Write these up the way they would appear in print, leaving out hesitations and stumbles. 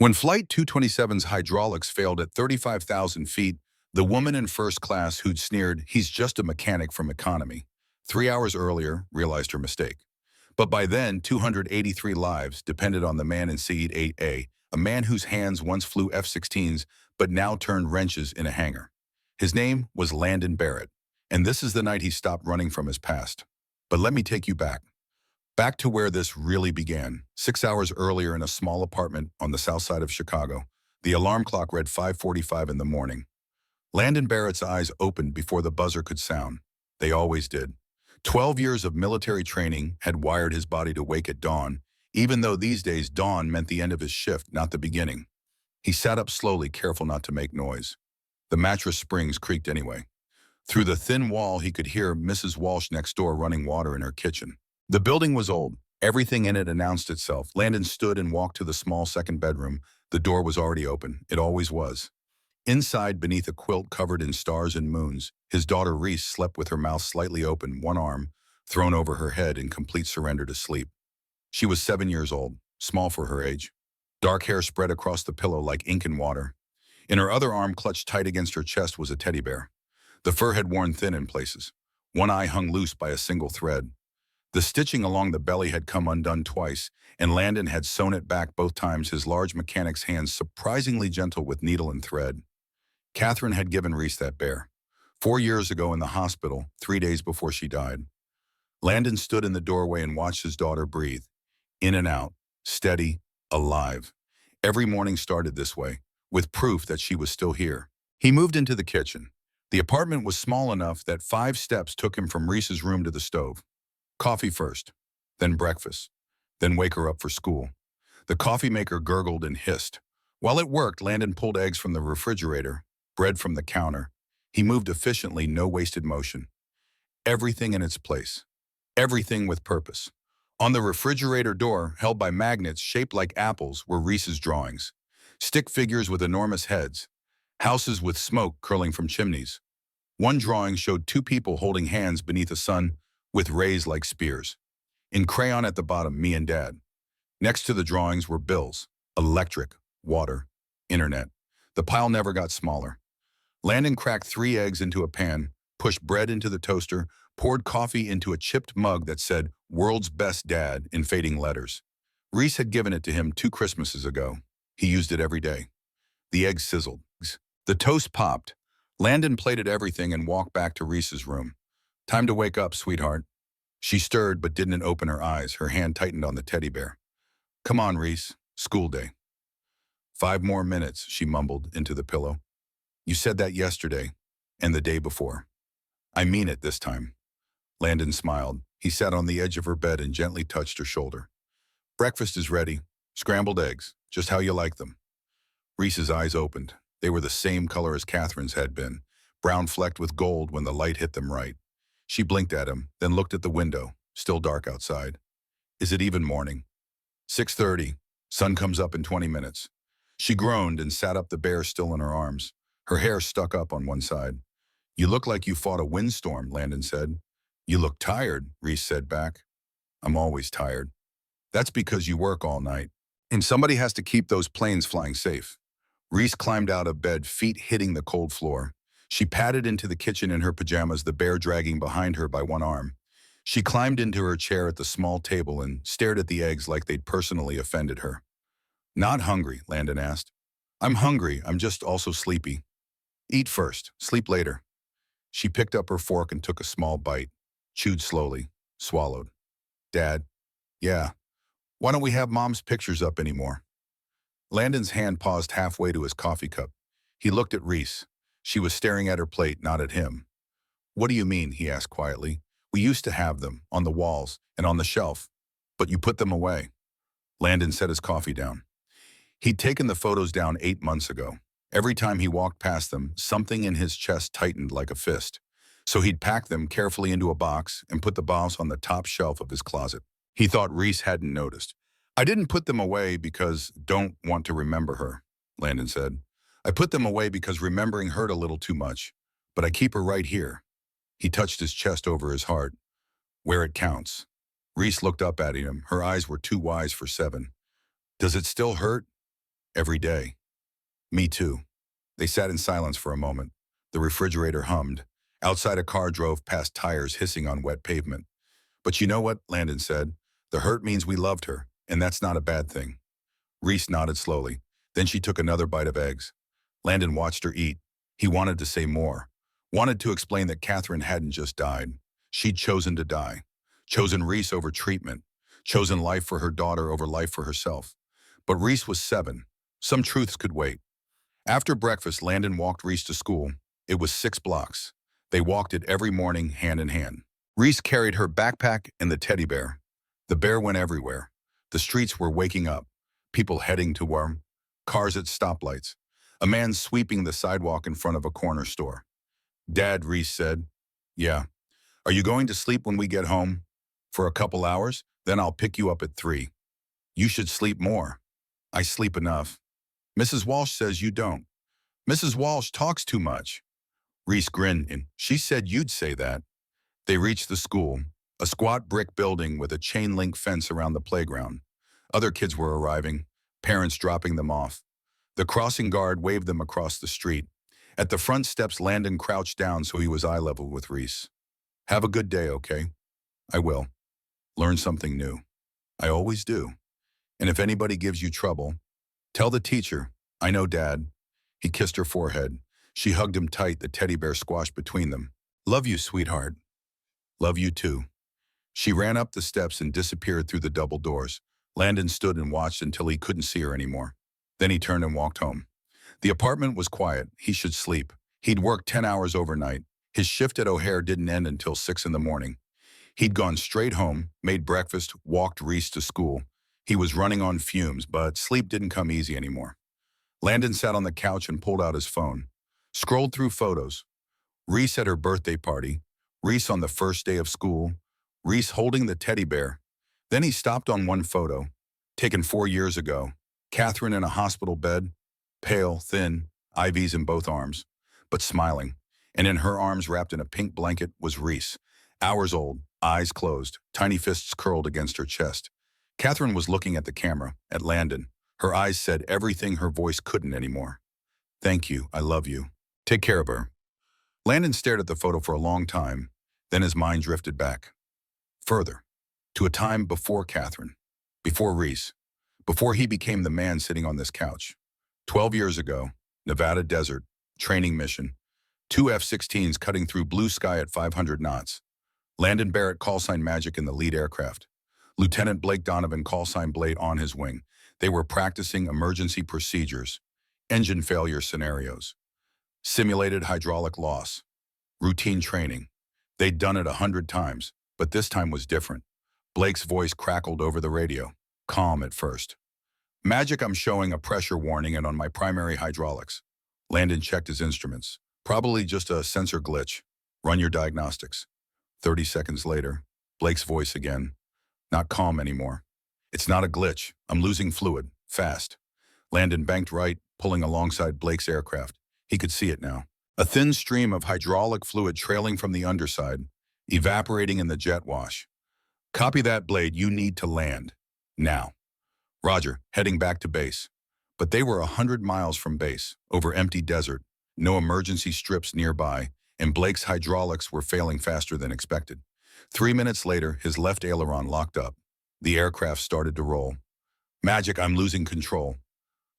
When Flight 227's hydraulics failed at 35,000 feet, the woman in first class who'd sneered, "He's just a mechanic from economy," 3 hours earlier realized her mistake. But by then, 283 lives depended on the man in Seat 8A, a man whose hands once flew F-16s but now turned wrenches in a hangar. His name was Landon Barrett, and this is the night he stopped running from his past. But let me take you back to where this really began. 6 hours earlier in a small apartment on the south side of Chicago, the alarm clock read 5:45 in the morning. Landon Barrett's eyes opened before the buzzer could sound. They always did. 12 years of military training had wired his body to wake at dawn, even though these days dawn meant the end of his shift, not the beginning. He sat up slowly, careful not to make noise. The mattress springs creaked anyway. Through the thin wall, he could hear Mrs. Walsh next door running water in her kitchen. The building was old. Everything in it announced itself. Landon stood and walked to the small second bedroom. The door was already open. It always was. Inside, beneath a quilt covered in stars and moons, his daughter Reese slept with her mouth slightly open, one arm thrown over her head in complete surrender to sleep. She was 7 years old, small for her age. Dark hair spread across the pillow like ink and water. In her other arm, clutched tight against her chest, was a teddy bear. The fur had worn thin in places. One eye hung loose by a single thread. The stitching along the belly had come undone twice, and Landon had sewn it back both times, his large mechanic's hands surprisingly gentle with needle and thread. Catherine had given Reese that bear 4 years ago in the hospital, 3 days before she died. Landon stood in the doorway and watched his daughter breathe, in and out, steady, alive. Every morning started this way, with proof that she was still here. He moved into the kitchen. The apartment was small enough that 5 steps took him from Reese's room to the stove. Coffee first, then breakfast, then wake her up for school. The coffee maker gurgled and hissed. While it worked, Landon pulled eggs from the refrigerator, bread from the counter. He moved efficiently, no wasted motion. Everything in its place. Everything with purpose. On the refrigerator door, held by magnets shaped like apples, were Reese's drawings. Stick figures with enormous heads. Houses with smoke curling from chimneys. One drawing showed 2 people holding hands beneath a sun with rays like spears. In crayon at the bottom, me and Dad. Next to the drawings were bills, electric, water, internet. The pile never got smaller. Landon cracked 3 eggs into a pan, pushed bread into the toaster, poured coffee into a chipped mug that said, "World's Best Dad," in fading letters. Reese had given it to him 2 Christmases ago. He used it every day. The eggs sizzled. The toast popped. Landon plated everything and walked back to Reese's room. "Time to wake up, sweetheart." She stirred but didn't open her eyes. Her hand tightened on the teddy bear. "Come on, Reese. School day." 5 more minutes, she mumbled into the pillow. "You said that yesterday, and the day before." "I mean it this time." Landon smiled. He sat on the edge of her bed and gently touched her shoulder. "Breakfast is ready. Scrambled eggs, just how you like them." Reese's eyes opened. They were the same color as Catherine's had been, brown flecked with gold when the light hit them right. She blinked at him, then looked at the window, still dark outside. "Is it even morning?" 6:30. Sun comes up in 20 minutes. She groaned and sat up, the bear still in her arms. Her hair stuck up on one side. "You look like you fought a windstorm," Landon said. "You look tired," Reese said back. "I'm always tired." "That's because you work all night. And somebody has to keep those planes flying safe." Reese climbed out of bed, feet hitting the cold floor. She padded into the kitchen in her pajamas, the bear dragging behind her by one arm. She climbed into her chair at the small table and stared at the eggs like they'd personally offended her. "Not hungry?" Landon asked. "I'm hungry, I'm just also sleepy." "Eat first, sleep later." She picked up her fork and took a small bite, chewed slowly, swallowed. "Dad." "Yeah. Why don't we have Mom's pictures up anymore?" Landon's hand paused halfway to his coffee cup. He looked at Reese. She was staring at her plate, not at him. "What do you mean?" he asked quietly. "We used to have them, on the walls and on the shelf, but you put them away." Landon set his coffee down. He'd taken the photos down 8 months ago. Every time he walked past them, something in his chest tightened like a fist. So he'd packed them carefully into a box and put the box on the top shelf of his closet. He thought Reese hadn't noticed. "I didn't put them away because don't want to remember her," Landon said. "I put them away because remembering hurt a little too much, but I keep her right here." He touched his chest over his heart, "Where it counts." Reese looked up at him. Her eyes were too wise for 7. "Does it still hurt?" Every day. Me too. They sat in silence for a moment. The refrigerator hummed. Outside, a car drove past, tires hissing on wet pavement. But you know what? Landon said. The hurt means we loved her, and that's not a bad thing. Reese nodded slowly. Then she took another bite of eggs. Landon watched her eat. He wanted to say more. Wanted to explain that Catherine hadn't just died. She'd chosen to die. Chosen Reese over treatment. Chosen life for her daughter over life for herself. But Reese was 7. Some truths could wait. After breakfast, Landon walked Reese to school. It was 6 blocks. They walked it every morning, hand in hand. Reese carried her backpack and the teddy bear. The bear went everywhere. The streets were waking up. People heading to work. Cars at stoplights. A man sweeping the sidewalk in front of a corner store. Dad, Reese said. Yeah. Are you going to sleep when we get home? For a couple hours? Then I'll pick you up at 3. You should sleep more. I sleep enough. Mrs. Walsh says you don't. Mrs. Walsh talks too much. Reese grinned, and she said you'd say that. They reached the school, a squat brick building with a chain-link fence around the playground. Other kids were arriving, parents dropping them off. The crossing guard waved them across the street. At the front steps, Landon crouched down so he was eye level with Reese. Have a good day, okay? I will. Learn something new. I always do. And if anybody gives you trouble, tell the teacher, I know, Dad. He kissed her forehead. She hugged him tight, the teddy bear squashed between them. Love you, sweetheart. Love you too. She ran up the steps and disappeared through the double doors. Landon stood and watched until he couldn't see her anymore. Then he turned and walked home. The apartment was quiet. He should sleep. He'd worked 10 hours overnight. His shift at O'Hare didn't end until 6 in the morning. He'd gone straight home, made breakfast, walked Reese to school. He was running on fumes, but sleep didn't come easy anymore. Landon sat on the couch and pulled out his phone. Scrolled through photos. Reese at her birthday party. Reese on the first day of school. Reese holding the teddy bear. Then he stopped on one photo, taken 4 years ago. Catherine in a hospital bed, pale, thin, IVs in both arms, but smiling. And in her arms, wrapped in a pink blanket, was Reese. Hours old, eyes closed, tiny fists curled against her chest. Catherine was looking at the camera, at Landon. Her eyes said everything her voice couldn't anymore. Thank you, I love you. Take care of her. Landon stared at the photo for a long time, then his mind drifted back. Further, to a time before Catherine, before Reese, before he became the man sitting on this couch. 12 years ago, Nevada desert, training mission, 2 F-16s cutting through blue sky at 500 knots. Landon Barrett, callsign Magic, in the lead aircraft. Lieutenant Blake Donovan, callsign Blade, on his wing. They were practicing emergency procedures, engine failure scenarios, simulated hydraulic loss, routine training. They'd done it 100 times, but this time was different. Blake's voice crackled over the radio, calm at first. Magic, I'm showing a pressure warning and on my primary hydraulics. Landon checked his instruments. Probably just a sensor glitch. Run your diagnostics. 30 seconds later, Blake's voice again. Not calm anymore. It's not a glitch. I'm losing fluid. Fast. Landon banked right, pulling alongside Blake's aircraft. He could see it now. A thin stream of hydraulic fluid trailing from the underside, evaporating in the jet wash. Copy that, Blade. You need to land. Now. Roger, heading back to base. But they were 100 miles from base, over empty desert, no emergency strips nearby, and Blake's hydraulics were failing faster than expected. 3 minutes later, his left aileron locked up. The aircraft started to roll. Magic, I'm losing control.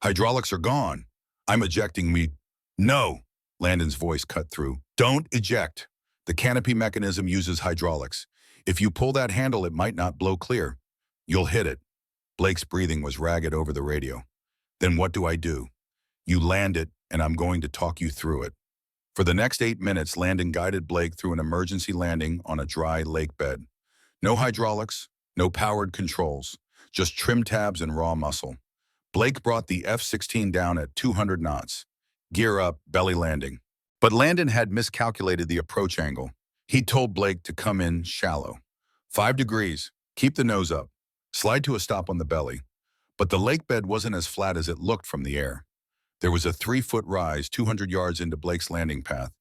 Hydraulics are gone. I'm ejecting me. No, Landon's voice cut through. Don't eject. The canopy mechanism uses hydraulics. If you pull that handle, it might not blow clear. You'll hit it. Blake's breathing was ragged over the radio. Then what do I do? You land it, and I'm going to talk you through it. For the next 8 minutes, Landon guided Blake through an emergency landing on a dry lake bed. No hydraulics, no powered controls, just trim tabs and raw muscle. Blake brought the F-16 down at 200 knots. Gear up, belly landing. But Landon had miscalculated the approach angle. He told Blake to come in shallow. 5 degrees, keep the nose up, slide to a stop on the belly. But the lake bed wasn't as flat as it looked from the air. There was a 3-foot rise 200 yards into Blake's landing path.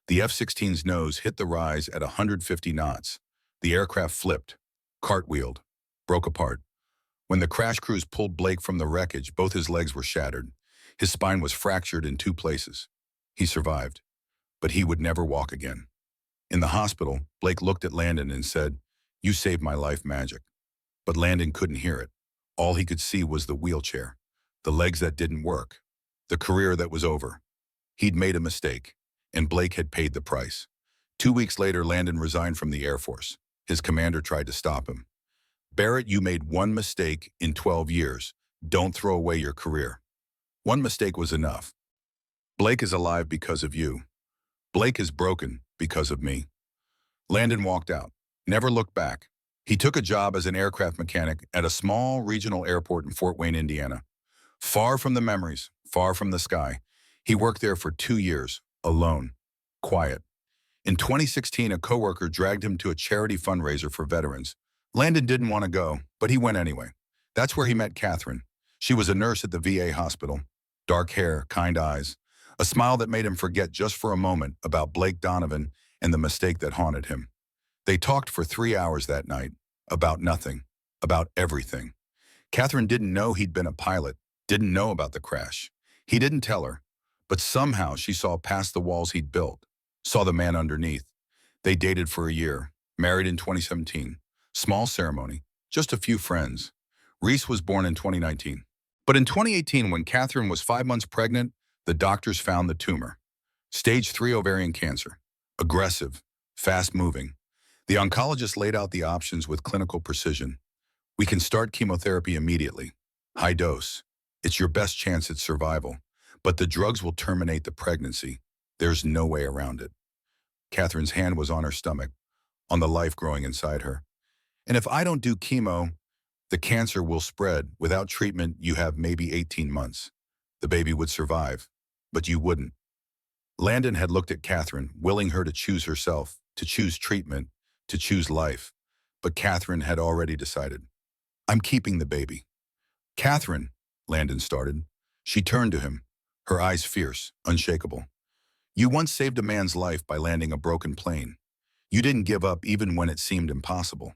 The F-16's nose hit the rise at 150 knots. The aircraft flipped, cartwheeled, broke apart. When the crash crews pulled Blake from the wreckage, both his legs were shattered. His spine was fractured in 2 places. He survived, but he would never walk again. In the hospital, Blake looked at Landon and said, "You saved my life, Magic." But Landon couldn't hear it. All he could see was the wheelchair, the legs that didn't work, the career that was over. He'd made a mistake, and Blake had paid the price. 2 weeks later, Landon resigned from the Air Force. His commander tried to stop him. "Barrett, you made one mistake in 12 years. Don't throw away your career." One mistake was enough. Blake is alive because of you. Blake is broken because of me. Landon walked out, never looked back. He took a job as an aircraft mechanic at a small regional airport in Fort Wayne, Indiana. Far from the memories, far from the sky. He worked there for 2 years, alone, quiet. In 2016, a coworker dragged him to a charity fundraiser for veterans. Landon didn't want to go, but he went anyway. That's where he met Catherine. She was a nurse at the VA hospital. Dark hair, kind eyes, a smile that made him forget just for a moment about Blake Donovan and the mistake that haunted him. They talked for 3 hours that night, about nothing, about everything. Catherine didn't know he'd been a pilot, didn't know about the crash. He didn't tell her, but somehow she saw past the walls he'd built, saw the man underneath. They dated for a year, married in 2017. Small ceremony, just a few friends. Reese was born in 2019. But in 2018, when Catherine was 5 months pregnant, the doctors found the tumor. Stage 3 ovarian cancer. Aggressive, fast-moving. The oncologist laid out the options with clinical precision. "We can start chemotherapy immediately. High dose. It's your best chance at survival. But the drugs will terminate the pregnancy. There's no way around it." Catherine's hand was on her stomach, on the life growing inside her. "And if I don't do chemo, the cancer will spread. Without treatment, you have maybe 18 months. The baby would survive, but you wouldn't." Landon had looked at Catherine, willing her to choose herself, to choose treatment, to choose life. But Catherine had already decided. "I'm keeping the baby." "Catherine," Landon started. She turned to him, her eyes fierce, unshakable. "You once saved a man's life by landing a broken plane. You didn't give up even when it seemed impossible.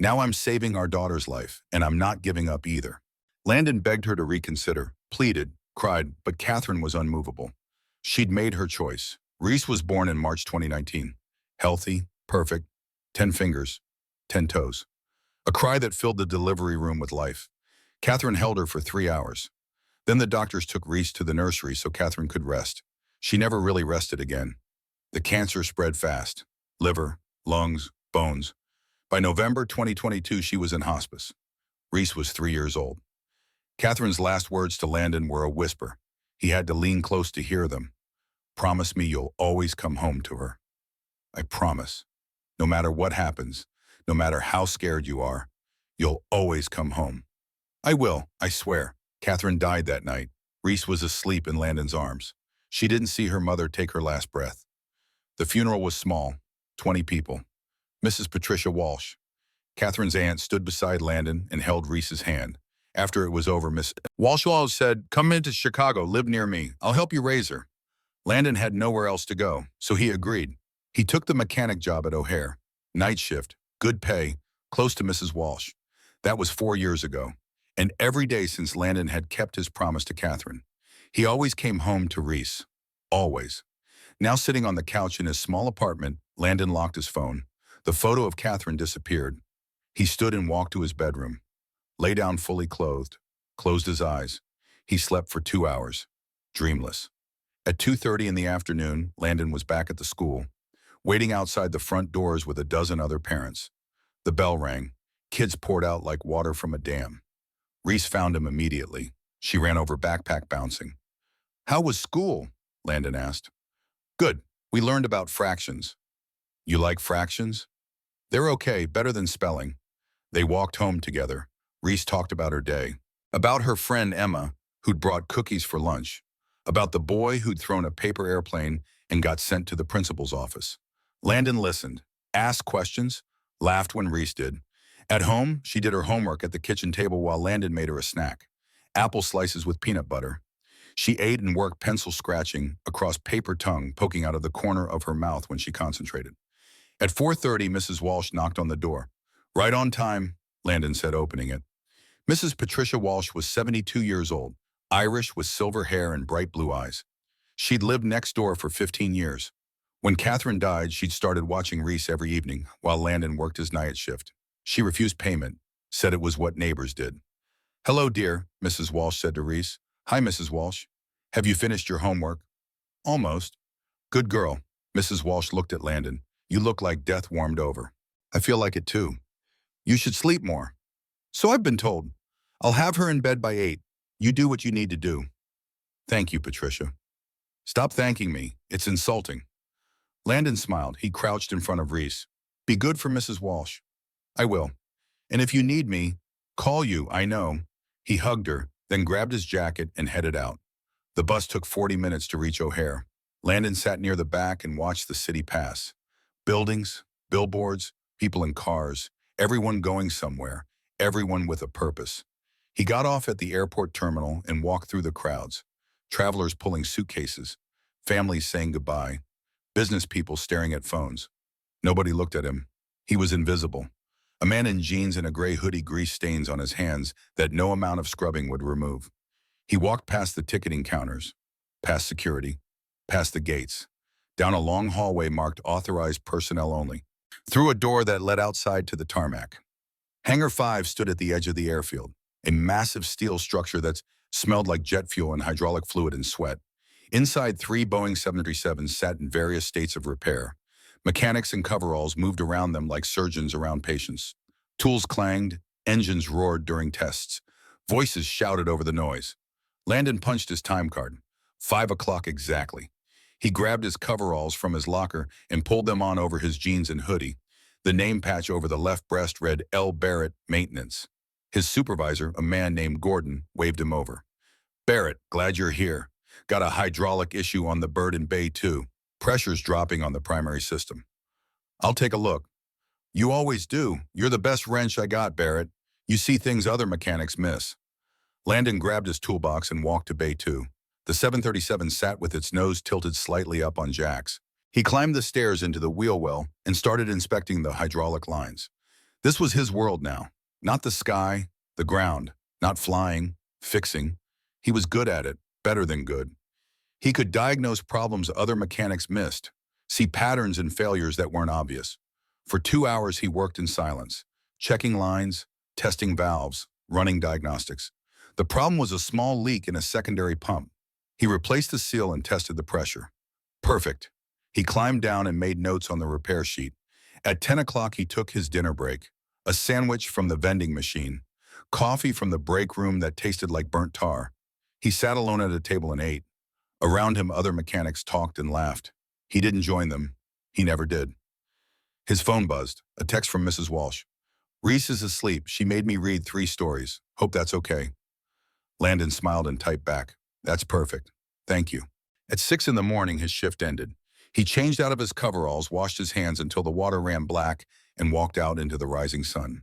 Now I'm saving our daughter's life, and I'm not giving up either." Landon begged her to reconsider, pleaded, cried, but Catherine was unmovable. She'd made her choice. Reese was born in March 2019. Healthy, perfect, 10 fingers, 10 toes. A cry that filled the delivery room with life. Catherine held her for 3 hours. Then the doctors took Reese to the nursery so Catherine could rest. She never really rested again. The cancer spread fast. Liver, lungs, bones. By November 2022, she was in hospice. Reese was 3 years old. Catherine's last words to Landon were a whisper. He had to lean close to hear them. "Promise me you'll always come home to her." "I promise. No matter what happens, no matter how scared you are, you'll always come home." "I will, I swear." Catherine died that night. Reese was asleep in Landon's arms. She didn't see her mother take her last breath. The funeral was small, 20 people. Mrs. Patricia Walsh, Catherine's aunt, stood beside Landon and held Reese's hand. After it was over, Miss Walsh said, "Come into Chicago, live near me. I'll help you raise her." Landon had nowhere else to go, so he agreed. He took the mechanic job at O'Hare. Night shift, good pay, close to Mrs. Walsh. That was 4 years ago. And every day since, Landon had kept his promise to Catherine. He always came home to Reese. Always. Now sitting on the couch in his small apartment, Landon locked his phone. The photo of Catherine disappeared. He stood and walked to his bedroom, lay down fully clothed, closed his eyes. He slept for 2 hours, dreamless. At 2:30 in the afternoon, Landon was back at the school, waiting outside the front doors with a dozen other parents. The bell rang. Kids poured out like water from a dam. Reese found him immediately. She ran over, backpack bouncing. "How was school?" Landon asked. "Good. We learned about fractions." "You like fractions?" "They're okay, better than spelling." They walked home together. Reese talked about her day, about her friend Emma, who'd brought cookies for lunch, about the boy who'd thrown a paper airplane and got sent to the principal's office. Landon listened, asked questions, laughed when Reese did. At home, she did her homework at the kitchen table while Landon made her a snack. Apple slices with peanut butter. She ate and worked, pencil scratching across paper tongue poking out of the corner of her mouth when she concentrated. At 4:30, Mrs. Walsh knocked on the door. "Right on time," Landon said, opening it. Mrs. Patricia Walsh was 72 years old, Irish with silver hair and bright blue eyes. She'd lived next door for 15 years. When Catherine died, she'd started watching Reese every evening while Landon worked his night shift. She refused payment, said it was what neighbors did. "Hello, dear," Mrs. Walsh said to Reese. "Hi, Mrs. Walsh. Have you finished your homework?" "Almost." "Good girl." Mrs. Walsh looked at Landon. "You look like death warmed over." "I feel like it too." "You should sleep more." "So I've been told." "I'll have her in bed by 8. You do what you need to do." "Thank you, Patricia." "Stop thanking me. It's insulting." Landon smiled. He crouched in front of Reese. "Be good for Mrs. Walsh." "I will. And if you need me, call you, I know." He hugged her, then grabbed his jacket and headed out. The bus took 40 minutes to reach O'Hare. Landon sat near the back and watched the city pass. Buildings, billboards, people in cars, everyone going somewhere, everyone with a purpose. He got off at the airport terminal and walked through the crowds. Travelers pulling suitcases, families saying goodbye, business people staring at phones. Nobody looked at him. He was invisible. A man in jeans and a gray hoodie, grease stains on his hands that no amount of scrubbing would remove. He walked past the ticketing counters, past security, past the gates, down a long hallway marked authorized personnel only, through a door that led outside to the tarmac. Hangar 5 stood at the edge of the airfield, a massive steel structure that smelled like jet fuel and hydraulic fluid and sweat. Inside, 3 Boeing 737s sat in various states of repair. Mechanics in coveralls moved around them like surgeons around patients. Tools clanged, engines roared during tests. Voices shouted over the noise. Landon punched his time card. 5 o'clock exactly. He grabbed his coveralls from his locker and pulled them on over his jeans and hoodie. The name patch over the left breast read L. Barrett, Maintenance. His supervisor, a man named Gordon, waved him over. "Barrett, glad you're here. Got a hydraulic issue on the bird in Bay 2. Pressure's dropping on the primary system." "I'll take a look." "You always do. You're the best wrench I got, Barrett. You see things other mechanics miss." Landon grabbed his toolbox and walked to Bay 2. The 737 sat with its nose tilted slightly up on jacks. He climbed the stairs into the wheel well and started inspecting the hydraulic lines. This was his world now. Not the sky, the ground, not flying, fixing. He was good at it, better than good. He could diagnose problems other mechanics missed, see patterns and failures that weren't obvious. For 2 hours he worked in silence, checking lines, testing valves, running diagnostics. The problem was a small leak in a secondary pump. He replaced the seal and tested the pressure. Perfect. He climbed down and made notes on the repair sheet. At 10 o'clock he took his dinner break. A sandwich from the vending machine, coffee from the break room that tasted like burnt tar. He sat alone at a table and ate. Around him other mechanics talked and laughed. He didn't join them. He never did. His phone buzzed, a text from Mrs. Walsh. "Reese is asleep. She made me read 3 stories. Hope that's okay." Landon smiled and typed back. "That's perfect. Thank you." At 6 in the morning, his shift ended. He changed out of his coveralls, washed his hands until the water ran black, and walked out into the rising sun.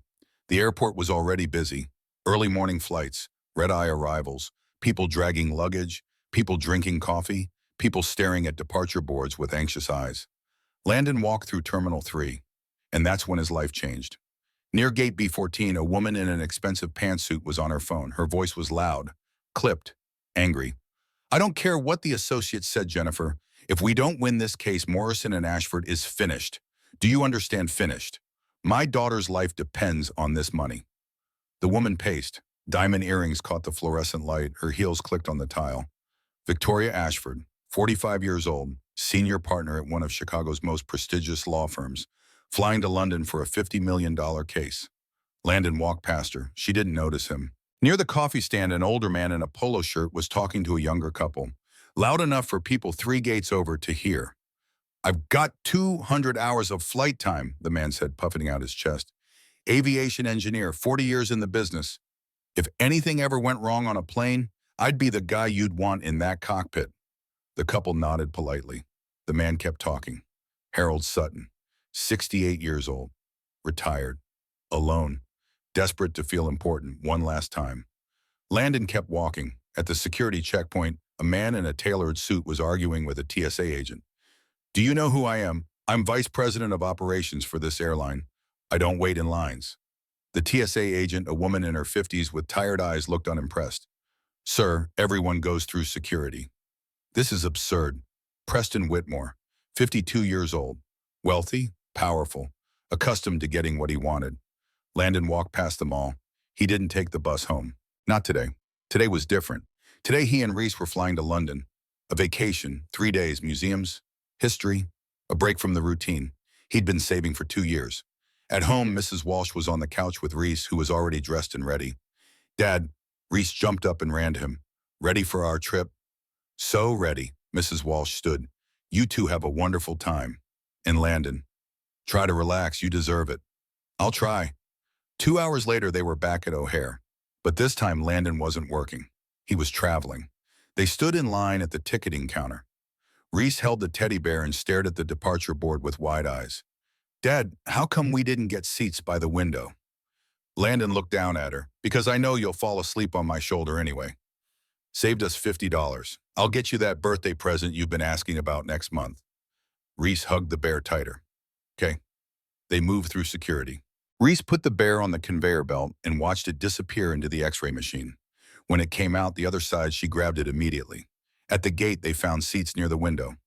The airport was already busy. Early morning flights, red-eye arrivals, people dragging luggage, people drinking coffee, people staring at departure boards with anxious eyes. Landon walked through Terminal 3, and that's when his life changed. Near Gate B14, a woman in an expensive pantsuit was on her phone. Her voice was loud, clipped, angry. "I don't care what the associates said, Jennifer. If we don't win this case, Morrison and Ashford is finished. Do you understand finished? My daughter's life depends on this money." The woman paced. Diamond earrings caught the fluorescent light. Her heels clicked on the tile. Victoria Ashford, 45 years old, senior partner at one of Chicago's most prestigious law firms, flying to London for a $50 million case. Landon walked past her. She didn't notice him. Near the coffee stand, an older man in a polo shirt was talking to a younger couple, loud enough for people 3 gates over to hear. "I've got 200 hours of flight time," the man said, puffing out his chest. "Aviation engineer, 40 years in the business. If anything ever went wrong on a plane, I'd be the guy you'd want in that cockpit." The couple nodded politely. The man kept talking. Harold Sutton, 68 years old, retired, alone, desperate to feel important one last time. Landon kept walking. At the security checkpoint, a man in a tailored suit was arguing with a TSA agent. "Do you know who I am? I'm vice president of operations for this airline. I don't wait in lines." The TSA agent, a woman in her 50s with tired eyes, looked unimpressed. Sir, everyone goes through security. This is absurd. Preston Whitmore, 52 years old, wealthy, powerful, accustomed to getting what he wanted. Landon walked past them all. He didn't take the bus home. Not today. Today was different. Today he and Reese were flying to London. A vacation, 3 days, museums, history, a break from the routine. He'd been saving for 2 years. At home, Mrs. Walsh was on the couch with Reese, who was already dressed and ready. Dad, Reese jumped up and ran to him. Ready for our trip? So ready, Mrs. Walsh stood. You two have a wonderful time. And Landon, try to relax, you deserve it. I'll try. 2 hours later, they were back at O'Hare. But this time, Landon wasn't working. He was traveling. They stood in line at the ticketing counter. Reese held the teddy bear and stared at the departure board with wide eyes. Dad, how come we didn't get seats by the window? Landon looked down at her. Because I know you'll fall asleep on my shoulder anyway. Saved us $50. I'll get you that birthday present you've been asking about next month. Reese hugged the bear tighter. Okay. They moved through security. Reese put the bear on the conveyor belt and watched it disappear into the x-ray machine. When it came out the other side, she grabbed it immediately. At the gate, they found seats near the window.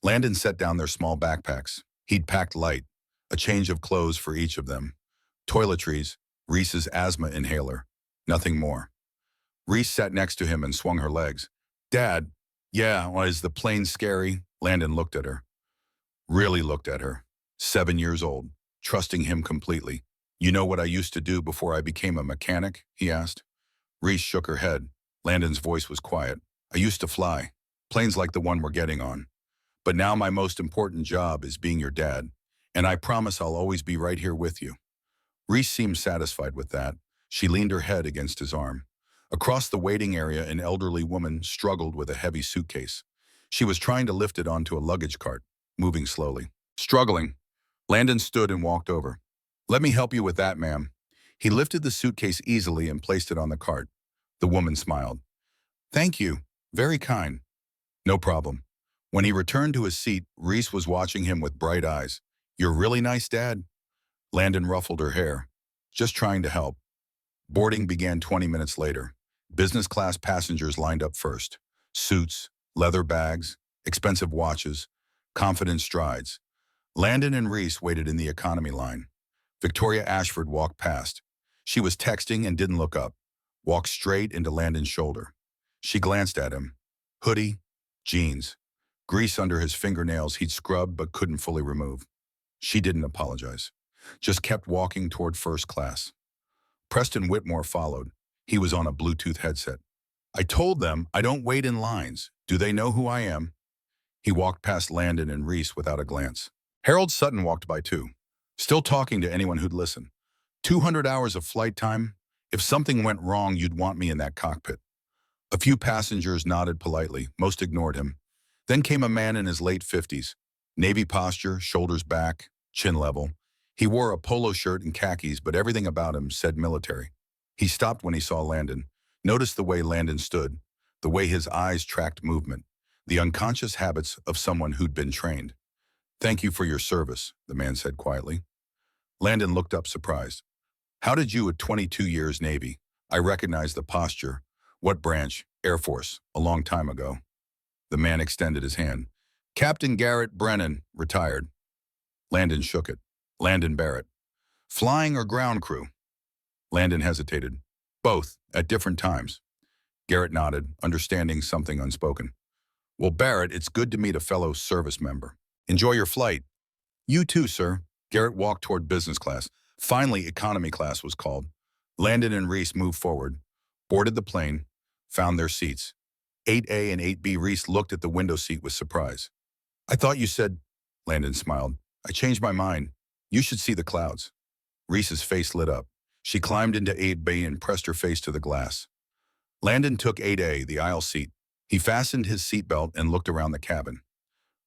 Landon set down their small backpacks. He'd packed light, a change of clothes for each of them. Toiletries, Reese's asthma inhaler, nothing more. Reese sat next to him and swung her legs. Dad, yeah, well, is the plane scary? Landon looked at her. Really looked at her. 7 years old, trusting him completely. You know what I used to do before I became a mechanic? He asked. Reese shook her head. Landon's voice was quiet. I used to fly, planes like the one we're getting on. But now my most important job is being your dad, and I promise I'll always be right here with you. Reese seemed satisfied with that. She leaned her head against his arm. Across the waiting area, an elderly woman struggled with a heavy suitcase. She was trying to lift it onto a luggage cart, moving slowly. Struggling. Landon stood and walked over. Let me help you with that, ma'am. He lifted the suitcase easily and placed it on the cart. The woman smiled. Thank you. Very kind. No problem. When he returned to his seat, Reese was watching him with bright eyes. You're really nice, Dad. Landon ruffled her hair. Just trying to help. Boarding began 20 minutes later. Business class passengers lined up first. Suits, leather bags, expensive watches, confident strides. Landon and Reese waited in the economy line. Victoria Ashford walked past. She was texting and didn't look up. Walked straight into Landon's shoulder. She glanced at him. Hoodie, jeans, grease under his fingernails he'd scrubbed but couldn't fully remove. She didn't apologize. Just kept walking toward first class. Preston Whitmore followed. He was on a Bluetooth headset. I told them I don't wait in lines. Do they know who I am? He walked past Landon and Reese without a glance. Harold Sutton walked by too, still talking to anyone who'd listen. 200 hours of flight time? If something went wrong, you'd want me in that cockpit. A few passengers nodded politely. Most ignored him. Then came a man in his late 50s. Navy posture, shoulders back, chin level. He wore a polo shirt and khakis, but everything about him said military. He stopped when he saw Landon. Noticed the way Landon stood, the way his eyes tracked movement, the unconscious habits of someone who'd been trained. Thank you for your service, the man said quietly. Landon looked up surprised. How did you at 22 years Navy? I recognized the posture. What branch? Air Force, a long time ago. The man extended his hand. Captain Garrett Brennan, retired. Landon shook it. Landon Barrett. Flying or ground crew? Landon hesitated. Both, at different times. Garrett nodded, understanding something unspoken. Well, Barrett, it's good to meet a fellow service member. Enjoy your flight. You too, sir. Garrett walked toward business class. Finally, economy class was called. Landon and Reese moved forward, boarded the plane, found their seats. 8A and 8B. Reese looked at the window seat with surprise. I thought you said, Landon smiled. I changed my mind. You should see the clouds. Reese's face lit up. She climbed into 8B and pressed her face to the glass. Landon took 8A, the aisle seat. He fastened his seatbelt and looked around the cabin.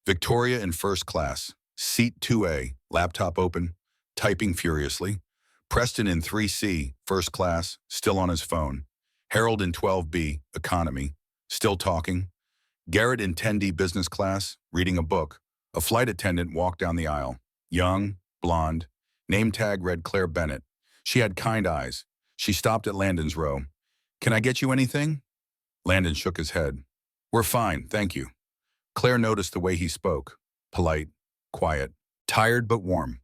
Victoria in first class, seat 2A, laptop open, typing furiously. Preston in 3C, first class, still on his phone. Harold in 12B, economy, still talking. Garrett in 10D, business class, reading a book. A flight attendant walked down the aisle. Young, blonde, name tag read Claire Bennett. She had kind eyes. She stopped at Landon's row. Can I get you anything? Landon shook his head. We're fine, thank you. Claire noticed the way he spoke. Polite, quiet, tired but warm.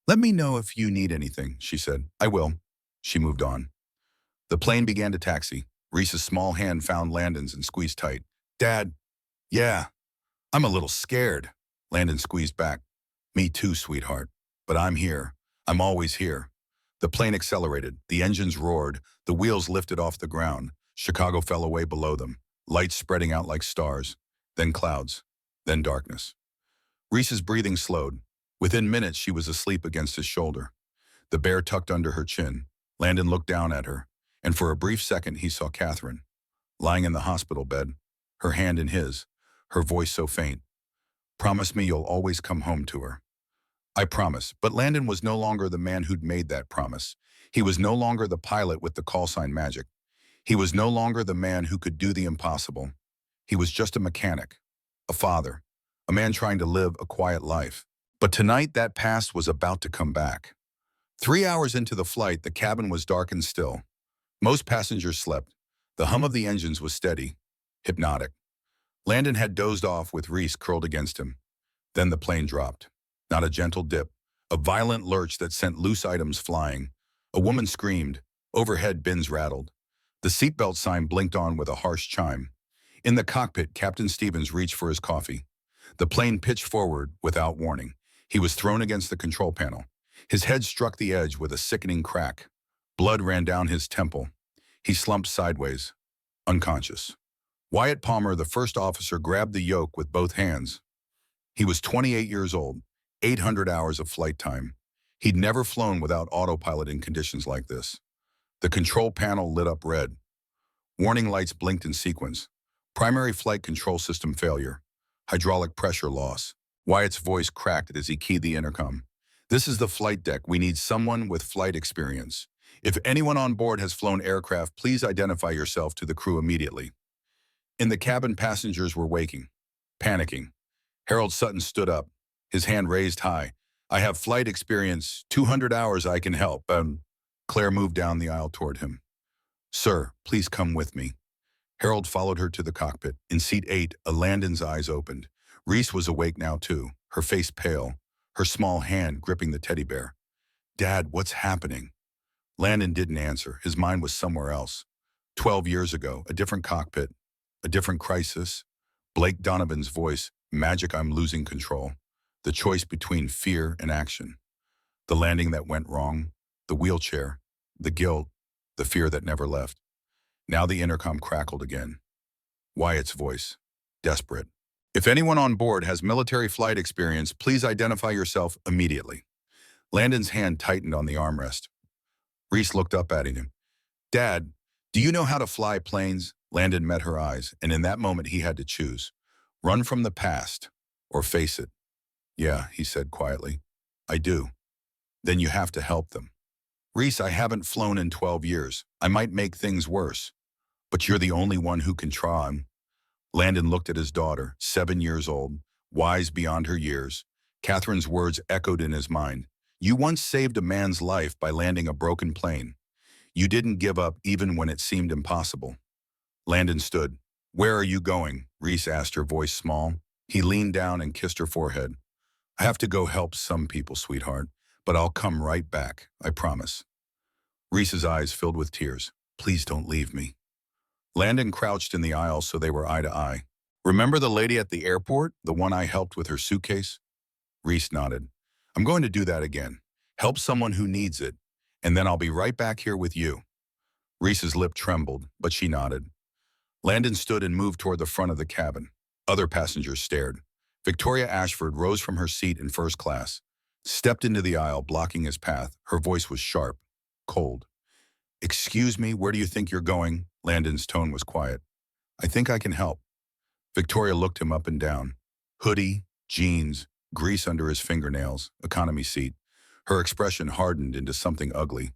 Let me know if you need anything, she said. I will. She moved on. The plane began to taxi. Reese's small hand found Landon's and squeezed tight. Dad, yeah, I'm a little scared. Landon squeezed back. Me too, sweetheart. But I'm here. I'm always here. The plane accelerated. The engines roared. The wheels lifted off the ground. Chicago fell away below them, lights spreading out like stars. Then clouds. Then darkness. Reese's breathing slowed. Within minutes, she was asleep against his shoulder. The bear tucked under her chin. Landon looked down at her, and for a brief second he saw Catherine, lying in the hospital bed, her hand in his, her voice so faint. Promise me you'll always come home to her. I promise. But Landon was no longer the man who'd made that promise. He was no longer the pilot with the call sign magic. He was no longer the man who could do the impossible. He was just a mechanic, a father, a man trying to live a quiet life. But tonight that past was about to come back. 3 hours into the flight, the cabin was dark and still. Most passengers slept. The hum of the engines was steady, hypnotic. Landon had dozed off with Reese curled against him. Then the plane dropped. Not a gentle dip, a violent lurch that sent loose items flying. A woman screamed. Overhead bins rattled. The seatbelt sign blinked on with a harsh chime. In the cockpit, Captain Stevens reached for his coffee. The plane pitched forward without warning. He was thrown against the control panel. His head struck the edge with a sickening crack. Blood ran down his temple. He slumped sideways, unconscious. Wyatt Palmer, the first officer, grabbed the yoke with both hands. He was 28 years old, 800 hours of flight time. He'd never flown without autopilot in conditions like this. The control panel lit up red. Warning lights blinked in sequence. Primary flight control system failure. Hydraulic pressure loss. Wyatt's voice cracked as he keyed the intercom. This is the flight deck. We need someone with flight experience. If anyone on board has flown aircraft, please identify yourself to the crew immediately. In the cabin, passengers were waking, panicking. Harold Sutton stood up, his hand raised high. I have flight experience, 200 hours I can help. Claire moved down the aisle toward him. Sir, please come with me. Harold followed her to the cockpit. In seat 8, Landon's eyes opened. Reese was awake now too, her face pale, her small hand gripping the teddy bear. Dad, what's happening? Landon didn't answer. His mind was somewhere else. 12 years ago, a different cockpit, a different crisis. Blake Donovan's voice, magic, I'm losing control. The choice between fear and action. The landing that went wrong, the wheelchair, the guilt, the fear that never left. Now the intercom crackled again. Wyatt's voice, desperate. If anyone on board has military flight experience, please identify yourself immediately. Landon's hand tightened on the armrest. Reese looked up at him. Dad, do you know how to fly planes? Landon met her eyes, and in that moment he had to choose. Run from the past, or face it. Yeah, he said quietly. I do. Then you have to help them. Reese, I haven't flown in 12 years. I might make things worse. But you're the only one who can try. Landon looked at his daughter, 7 years old, wise beyond her years. Catherine's words echoed in his mind. You once saved a man's life by landing a broken plane. You didn't give up even when it seemed impossible. Landon stood. Where are you going? Reese asked, her voice small. He leaned down and kissed her forehead. I have to go help some people, sweetheart, but I'll come right back, I promise. Reese's eyes filled with tears. Please don't leave me. Landon crouched in the aisle so they were eye to eye. Remember the lady at the airport, the one I helped with her suitcase? Reese nodded. I'm going to do that again. Help someone who needs it, and then I'll be right back here with you. Reese's lip trembled, but she nodded. Landon stood and moved toward the front of the cabin. Other passengers stared. Victoria Ashford rose from her seat in first class, stepped into the aisle, blocking his path. Her voice was sharp, cold. Excuse me, where do you think you're going? Landon's tone was quiet. I think I can help. Victoria looked him up and down. Hoodie, jeans, grease under his fingernails, economy seat. Her expression hardened into something ugly.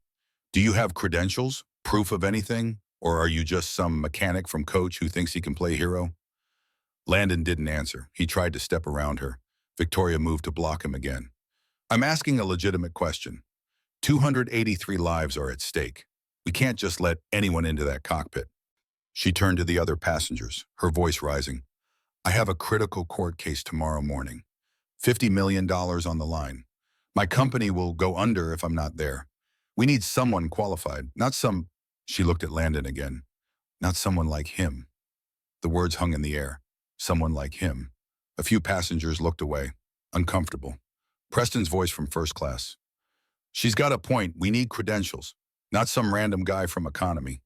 Do you have credentials? Proof of anything? Or are you just some mechanic from Coach who thinks he can play hero? Landon didn't answer. He tried to step around her. Victoria moved to block him again. I'm asking a legitimate question. 283 lives are at stake. We can't just let anyone into that cockpit. She turned to the other passengers, her voice rising. I have a critical court case tomorrow morning. $50 million on the line. My company will go under if I'm not there. We need someone qualified, not some... She looked at Landon again. Not someone like him. The words hung in the air. Someone like him. A few passengers looked away, uncomfortable. Preston's voice from first class. She's got a point. We need credentials, not some random guy from economy.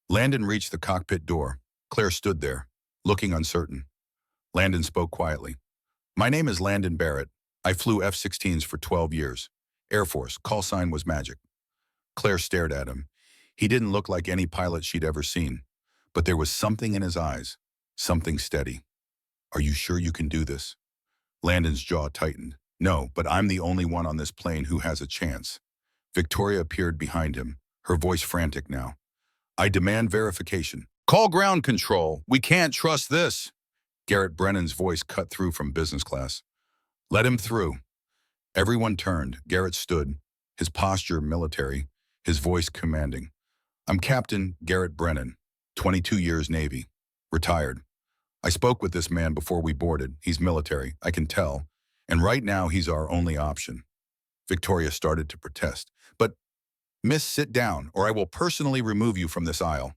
Landon reached the cockpit door. Claire stood there, looking uncertain. Landon spoke quietly. My name is Landon Barrett. I flew F-16s for 12 years. Air Force, call sign was Magic. Claire stared at him. He didn't look like any pilot she'd ever seen, but there was something in his eyes, something steady. Are you sure you can do this? Landon's jaw tightened. No, but I'm the only one on this plane who has a chance. Victoria appeared behind him, her voice frantic now. I demand verification. Call ground control. We can't trust this. Garrett Brennan's voice cut through from business class. Let him through. Everyone turned. Garrett stood, his posture military, his voice commanding. I'm Captain Garrett Brennan, 22 years Navy, retired. I spoke with this man before we boarded. He's military, I can tell. And right now he's our only option. Victoria started to protest. But, Miss, sit down, or I will personally remove you from this aisle.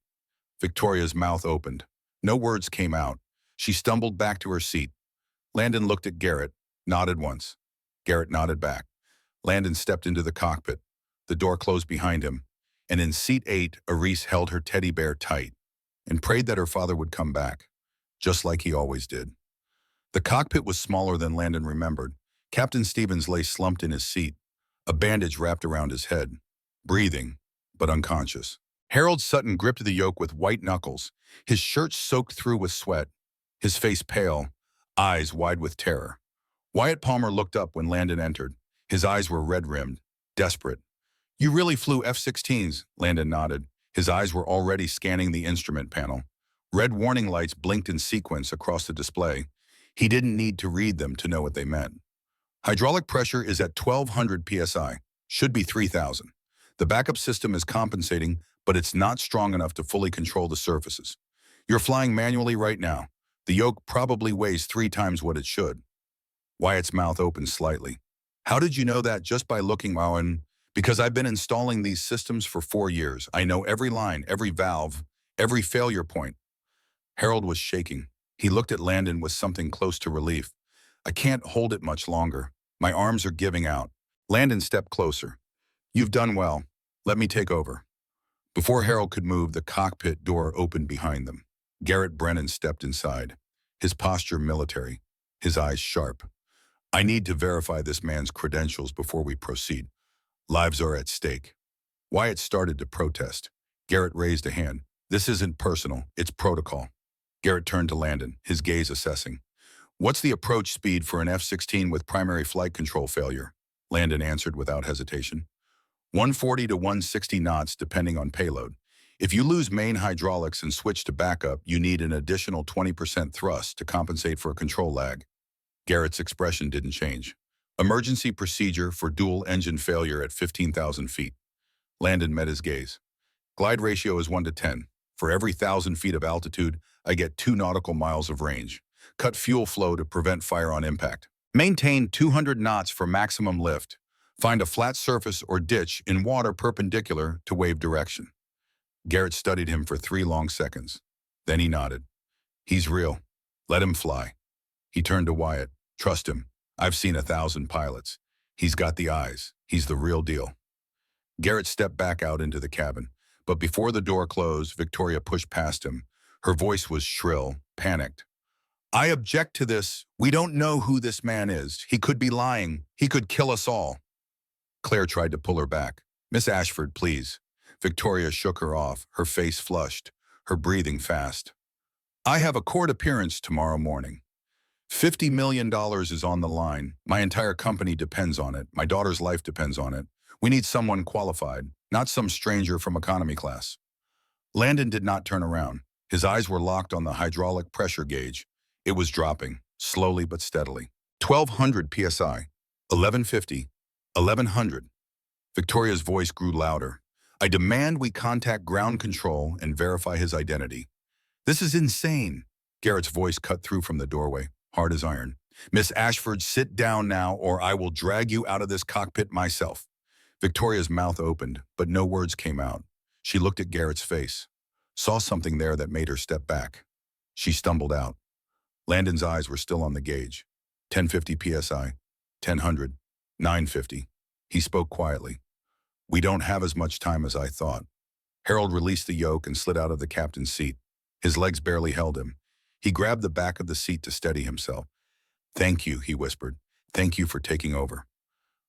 Victoria's mouth opened. No words came out. She stumbled back to her seat. Landon looked at Garrett, nodded once. Garrett nodded back. Landon stepped into the cockpit. The door closed behind him, and in seat 8, Arise held her teddy bear tight and prayed that her father would come back, just like he always did. The cockpit was smaller than Landon remembered. Captain Stevens lay slumped in his seat, a bandage wrapped around his head, breathing, but unconscious. Harold Sutton gripped the yoke with white knuckles, his shirt soaked through with sweat, his face pale, eyes wide with terror. Wyatt Palmer looked up when Landon entered. His eyes were red-rimmed, desperate. You really flew F-16s, Landon nodded. His eyes were already scanning the instrument panel. Red warning lights blinked in sequence across the display. He didn't need to read them to know what they meant. Hydraulic pressure is at 1,200 psi, should be 3,000. The backup system is compensating, but it's not strong enough to fully control the surfaces. You're flying manually right now. The yoke probably weighs 3 times what it should. Wyatt's mouth opened slightly. How did you know that? Just by looking, Owen? Because I've been installing these systems for 4 years. I know every line, every valve, every failure point. Harold was shaking. He looked at Landon with something close to relief. I can't hold it much longer. My arms are giving out. Landon stepped closer. You've done well. Let me take over. Before Harold could move, the cockpit door opened behind them. Garrett Brennan stepped inside, his posture military, his eyes sharp. I need to verify this man's credentials before we proceed. Lives are at stake. Wyatt started to protest. Garrett raised a hand. This isn't personal, it's protocol. Garrett turned to Landon, his gaze assessing. What's the approach speed for an F-16 with primary flight control failure? Landon answered without hesitation. 140 to 160 knots depending on payload. If you lose main hydraulics and switch to backup, you need an additional 20% thrust to compensate for a control lag. Garrett's expression didn't change. Emergency procedure for dual engine failure at 15,000 feet. Landon met his gaze. Glide ratio is 1 to 10. For every 1,000 feet of altitude, I get 2 nautical miles of range. Cut fuel flow to prevent fire on impact. Maintain 200 knots for maximum lift. Find a flat surface or ditch in water perpendicular to wave direction. Garrett studied him for 3 long seconds. Then he nodded. He's real. Let him fly. He turned to Wyatt. Trust him. I've seen 1,000 pilots. He's got the eyes. He's the real deal. Garrett stepped back out into the cabin, but before the door closed, Victoria pushed past him. Her voice was shrill, panicked. I object to this. We don't know who this man is. He could be lying. He could kill us all. Claire tried to pull her back. Miss Ashford, please. Victoria shook her off, her face flushed, her breathing fast. I have a court appearance tomorrow morning. $50 million is on the line. My entire company depends on it. My daughter's life depends on it. We need someone qualified, not some stranger from economy class. Landon did not turn around. His eyes were locked on the hydraulic pressure gauge. It was dropping, slowly but steadily. 1,200 psi, 1,150, 1,100. Victoria's voice grew louder. I demand we contact ground control and verify his identity. This is insane. Garrett's voice cut through from the doorway, hard as iron. Miss Ashford, sit down now or I will drag you out of this cockpit myself. Victoria's mouth opened, but no words came out. She looked at Garrett's face, saw something there that made her step back. She stumbled out. Landon's eyes were still on the gauge. 1050 psi, 1000, 950. He spoke quietly. We don't have as much time as I thought. Harold released the yoke and slid out of the captain's seat. His legs barely held him. He grabbed the back of the seat to steady himself. Thank you, he whispered. Thank you for taking over.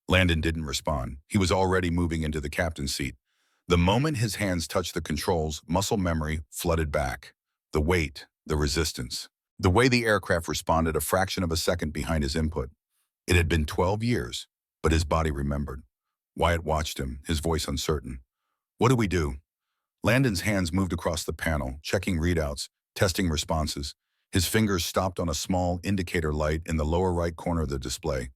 Landon didn't respond. He was already moving into the captain's seat. The moment his hands touched the controls, muscle memory flooded back. The weight, the resistance. The way the aircraft responded a fraction of a second behind his input. It had been 12 years, but his body remembered. Wyatt watched him, his voice uncertain. What do we do? Landon's hands moved across the panel, checking readouts, testing responses. His fingers stopped on a small indicator light in the lower right corner of the display.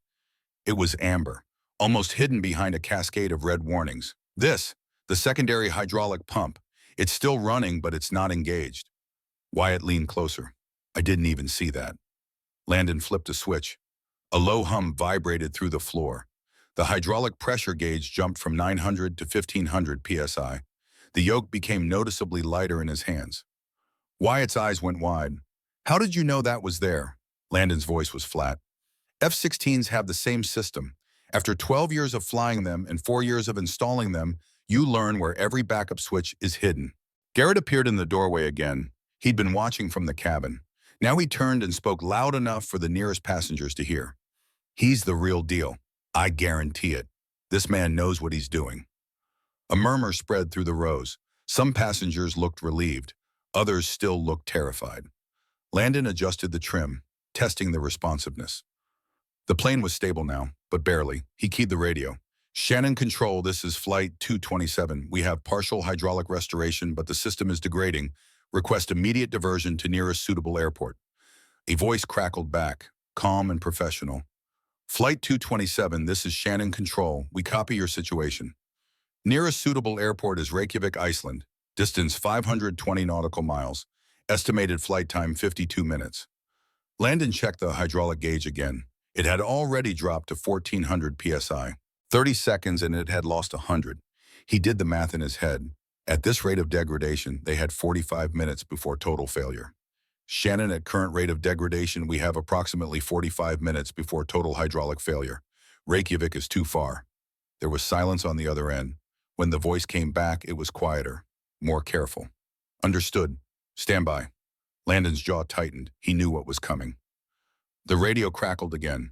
It was amber, almost hidden behind a cascade of red warnings. This, the secondary hydraulic pump. It's still running, but it's not engaged. Wyatt leaned closer. I didn't even see that. Landon flipped a switch. A low hum vibrated through the floor. The hydraulic pressure gauge jumped from 900 to 1500 psi. The yoke became noticeably lighter in his hands. Wyatt's eyes went wide. How did you know that was there? Landon's voice was flat. F-16s have the same system. After 12 years of flying them and 4 years of installing them, you learn where every backup switch is hidden. Garrett appeared in the doorway again. He'd been watching from the cabin. Now he turned and spoke loud enough for the nearest passengers to hear. He's the real deal. I guarantee it. This man knows what he's doing. A murmur spread through the rows. Some passengers looked relieved. Others still looked terrified. Landon adjusted the trim, testing the responsiveness. The plane was stable now, but barely. He keyed the radio. Shannon Control, this is Flight 227. We have partial hydraulic restoration, but the system is degrading. Request immediate diversion to nearest suitable airport. A voice crackled back, calm and professional. Flight 227, this is Shannon Control. We copy your situation. Nearest suitable airport is Reykjavik, Iceland. Distance 520 nautical miles. Estimated flight time 52 minutes. Landon checked the hydraulic gauge again. It had already dropped to 1400 psi. 30 seconds and it had lost 100. He did the math in his head. At this rate of degradation, they had 45 minutes before total failure. Shannon, at current rate of degradation, we have approximately 45 minutes before total hydraulic failure. Reykjavik is too far. There was silence on the other end. When the voice came back, it was quieter, more careful. Understood. Stand by. Landon's jaw tightened. He knew what was coming. The radio crackled again.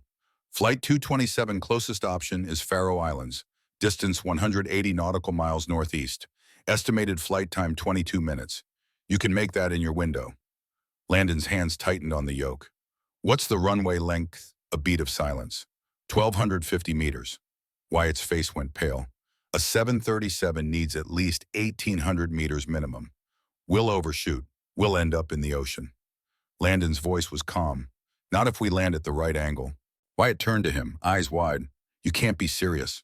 Flight 227 closest option is Faroe Islands. Distance 180 nautical miles northeast. Estimated flight time 22 minutes. You can make that in your window. Landon's hands tightened on the yoke. What's the runway length? A beat of silence. 1,250 meters. Wyatt's face went pale. A 737 needs at least 1,800 meters minimum. We'll overshoot. We'll end up in the ocean. Landon's voice was calm. Not if we land at the right angle. Wyatt turned to him, eyes wide. You can't be serious.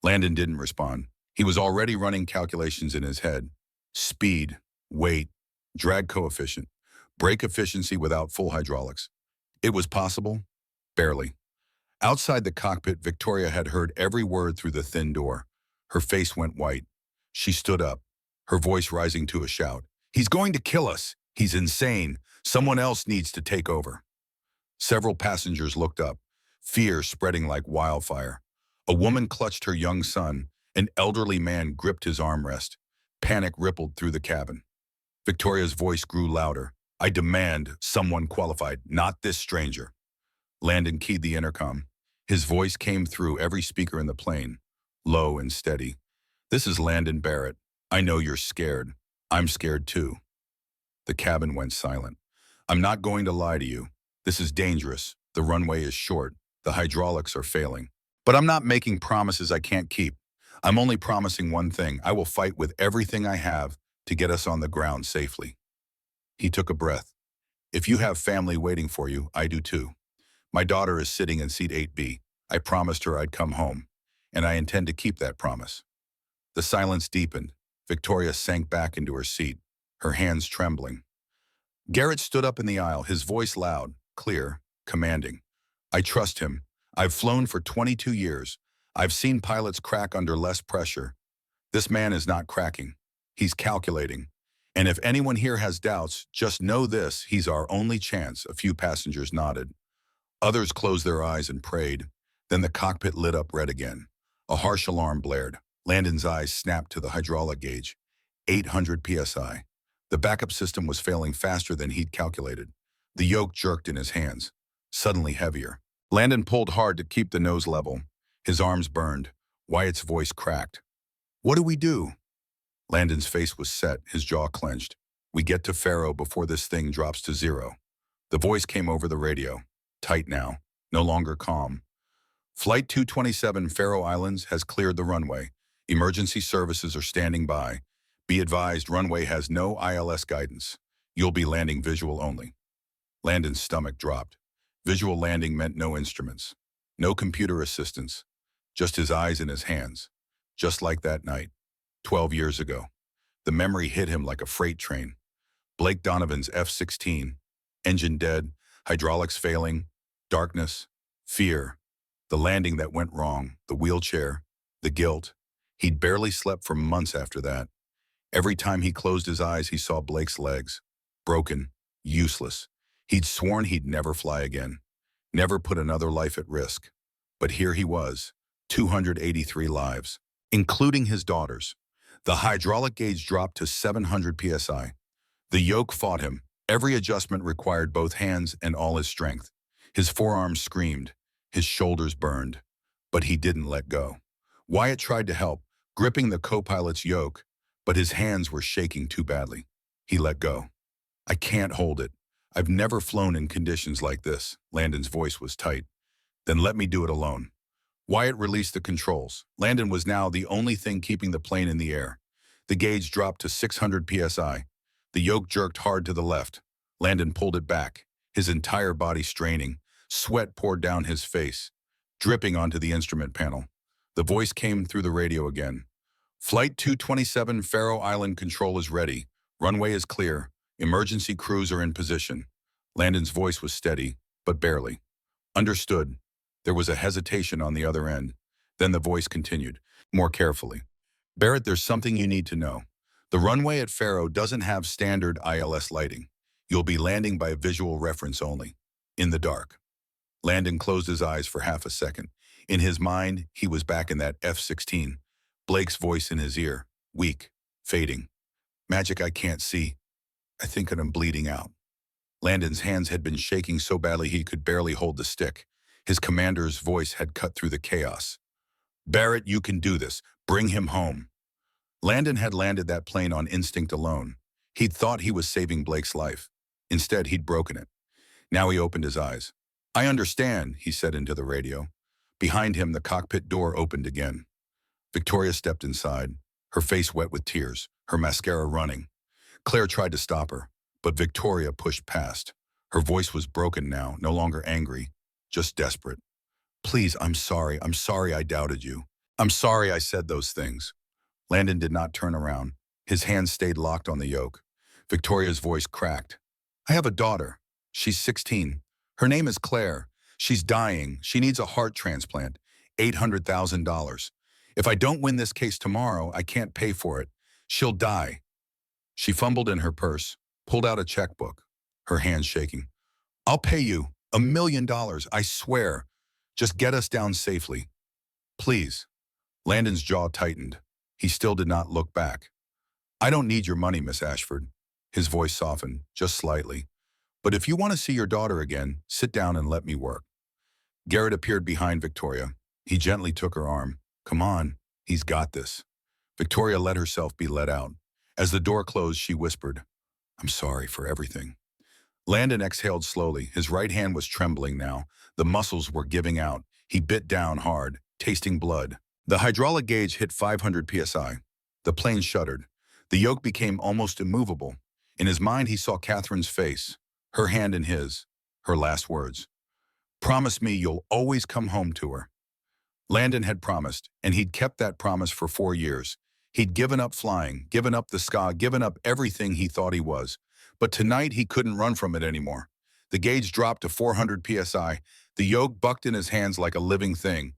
Landon didn't respond. He was already running calculations in his head. Speed, weight, drag coefficient, brake efficiency without full hydraulics. It was possible? Barely. Outside the cockpit, Victoria had heard every word through the thin door. Her face went white. She stood up, her voice rising to a shout. He's going to kill us. He's insane. Someone else needs to take over. Several passengers looked up, fear spreading like wildfire. A woman clutched her young son. An elderly man gripped his armrest. Panic rippled through the cabin. Victoria's voice grew louder. I demand someone qualified, not this stranger. Landon keyed the intercom. His voice came through every speaker in the plane, low and steady. This is Landon Barrett. I know you're scared. I'm scared too. The cabin went silent. I'm not going to lie to you. This is dangerous. The runway is short. The hydraulics are failing. But I'm not making promises I can't keep. I'm only promising one thing. I will fight with everything I have to get us on the ground safely. He took a breath. If you have family waiting for you, I do too. My daughter is sitting in seat 8B. I promised her I'd come home. and I intend to keep that promise. The silence deepened. Victoria sank back into her seat, her hands trembling. Garrett stood up in the aisle, his voice loud, clear, commanding. I trust him. I've flown for 22 years. I've seen pilots crack under less pressure. This man is not cracking. He's calculating. And if anyone here has doubts, just know this, he's our only chance. A few passengers nodded. Others closed their eyes and prayed. Then the cockpit lit up red again. A harsh alarm blared. Landon's eyes snapped to the hydraulic gauge. 800 psi. The backup system was failing faster than he'd calculated. The yoke jerked in his hands, suddenly heavier. Landon pulled hard to keep the nose level. His arms burned. Wyatt's voice cracked. What do we do? Landon's face was set, his jaw clenched. We get to Faro before this thing drops to zero. The voice came over the radio. Tight now, no longer calm. Flight 227 Faro Islands has cleared the runway. Emergency services are standing by. Be advised, runway has no ILS guidance. You'll be landing visual only. Landon's stomach dropped. Visual landing meant no instruments, no computer assistance, just his eyes and his hands. Just like that night, 12 years ago. The memory hit him like a freight train. Blake Donovan's F-16, engine dead, hydraulics failing, darkness, fear, the landing that went wrong, the wheelchair, the guilt. He'd barely slept for months after that. Every time he closed his eyes, he saw Blake's legs, broken, useless. He'd sworn he'd never fly again, never put another life at risk. But here he was, 283 lives, including his daughter's. The hydraulic gauge dropped to 700 psi. The yoke fought him. Every adjustment required both hands and all his strength. His forearms screamed, his shoulders burned, but he didn't let go. Wyatt tried to help, gripping the co-pilot's yoke, but his hands were shaking too badly. He let go. I can't hold it. I've never flown in conditions like this. Landon's voice was tight. Then let me do it alone. Wyatt released the controls. Landon was now the only thing keeping the plane in the air. The gauge dropped to 600 psi. The yoke jerked hard to the left. Landon pulled it back, his entire body straining. Sweat poured down his face, dripping onto the instrument panel. The voice came through the radio again. Flight 227 Faro Island control is ready. Runway is clear. Emergency crews are in position. Landon's voice was steady, but barely. Understood. There was a hesitation on the other end. Then the voice continued, more carefully. Barrett, there's something you need to know. The runway at Faro doesn't have standard ILS lighting. You'll be landing by visual reference only, in the dark. Landon closed his eyes for half a second. In his mind, he was back in that F-16. Blake's voice in his ear, weak, fading. Magic I can't see. I think I'm bleeding out. Landon's hands had been shaking so badly he could barely hold the stick. His commander's voice had cut through the chaos. Barrett, you can do this. Bring him home. Landon had landed that plane on instinct alone. He'd thought he was saving Blake's life. Instead, he'd broken it. Now he opened his eyes. I understand, he said into the radio. Behind him, the cockpit door opened again. Victoria stepped inside, her face wet with tears, her mascara running. Claire tried to stop her, but Victoria pushed past. Her voice was broken now, no longer angry, just desperate. Please, I'm sorry I doubted you. I'm sorry I said those things. Landon did not turn around. His hands stayed locked on the yoke. Victoria's voice cracked. I have a daughter. She's 16. Her name is Claire. She's dying. She needs a heart transplant. $800,000. If I don't win this case tomorrow, I can't pay for it. She'll die. She fumbled in her purse, pulled out a checkbook, her hands shaking. I'll pay you $1 million, I swear. Just get us down safely. Please. Landon's jaw tightened. He still did not look back. I don't need your money, Miss Ashford. His voice softened, just slightly. But if you want to see your daughter again, sit down and let me work. Garrett appeared behind Victoria. He gently took her arm. Come on, he's got this. Victoria let herself be let out. As the door closed, she whispered, I'm sorry for everything. Landon exhaled slowly. His right hand was trembling now. The muscles were giving out. He bit down hard, tasting blood. The hydraulic gauge hit 500 psi. The plane shuddered. The yoke became almost immovable. In his mind, he saw Catherine's face, her hand in his, her last words. Promise me you'll always come home to her. Landon had promised, and he'd kept that promise for 4 years. He'd given up flying, given up the sky, given up everything he thought he was. But tonight he couldn't run from it anymore. The gauge dropped to 400 psi. The yoke bucked in his hands like a living thing.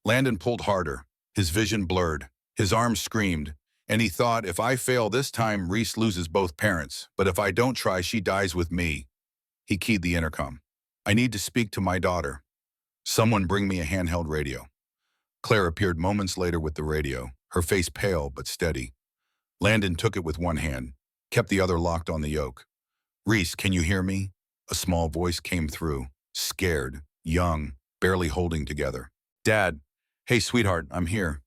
Landon pulled harder. His vision blurred. His arms screamed. And he thought, if I fail this time, Reese loses both parents. But if I don't try, she dies with me. He keyed the intercom. I need to speak to my daughter. Someone bring me a handheld radio. Claire appeared moments later with the radio, her face pale but steady. Landon took it with one hand, kept the other locked on the yoke. Reese, can you hear me? A small voice came through, scared, young, barely holding together. Dad, hey sweetheart, I'm here.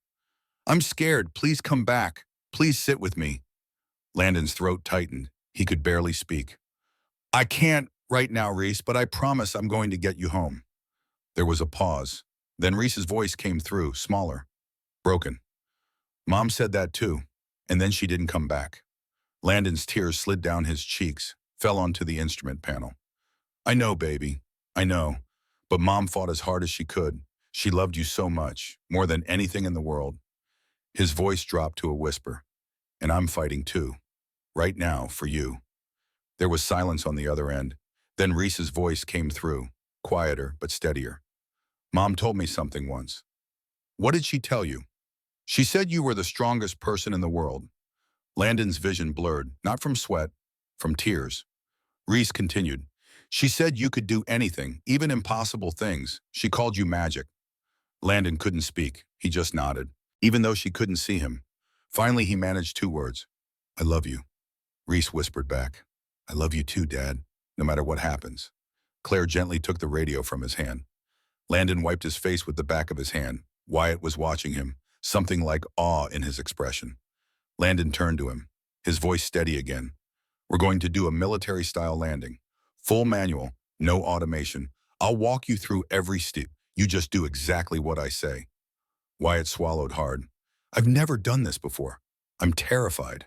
I'm scared, please come back. Please sit with me. Landon's throat tightened. He could barely speak. I can't right now, Reese, but I promise I'm going to get you home. There was a pause. Then Reese's voice came through, smaller, broken. Mom said that too, and then she didn't come back. Landon's tears slid down his cheeks, fell onto the instrument panel. I know, baby, I know, but Mom fought as hard as she could. She loved you so much, more than anything in the world. His voice dropped to a whisper. And I'm fighting too, right now, for you. There was silence on the other end. Then Reese's voice came through, quieter but steadier. Mom told me something once. What did she tell you? She said you were the strongest person in the world. Landon's vision blurred, not from sweat, from tears. Reese continued. She said you could do anything, even impossible things. She called you magic. Landon couldn't speak. He just nodded, even though she couldn't see him. Finally, he managed 2 words. I love you. Reese whispered back. I love you too, Dad, no matter what happens. Claire gently took the radio from his hand. Landon wiped his face with the back of his hand. Wyatt was watching him, something like awe in his expression. Landon turned to him, his voice steady again. We're going to do a military-style landing. Full manual, no automation. I'll walk you through every step. You just do exactly what I say. Wyatt swallowed hard. I've never done this before. I'm terrified.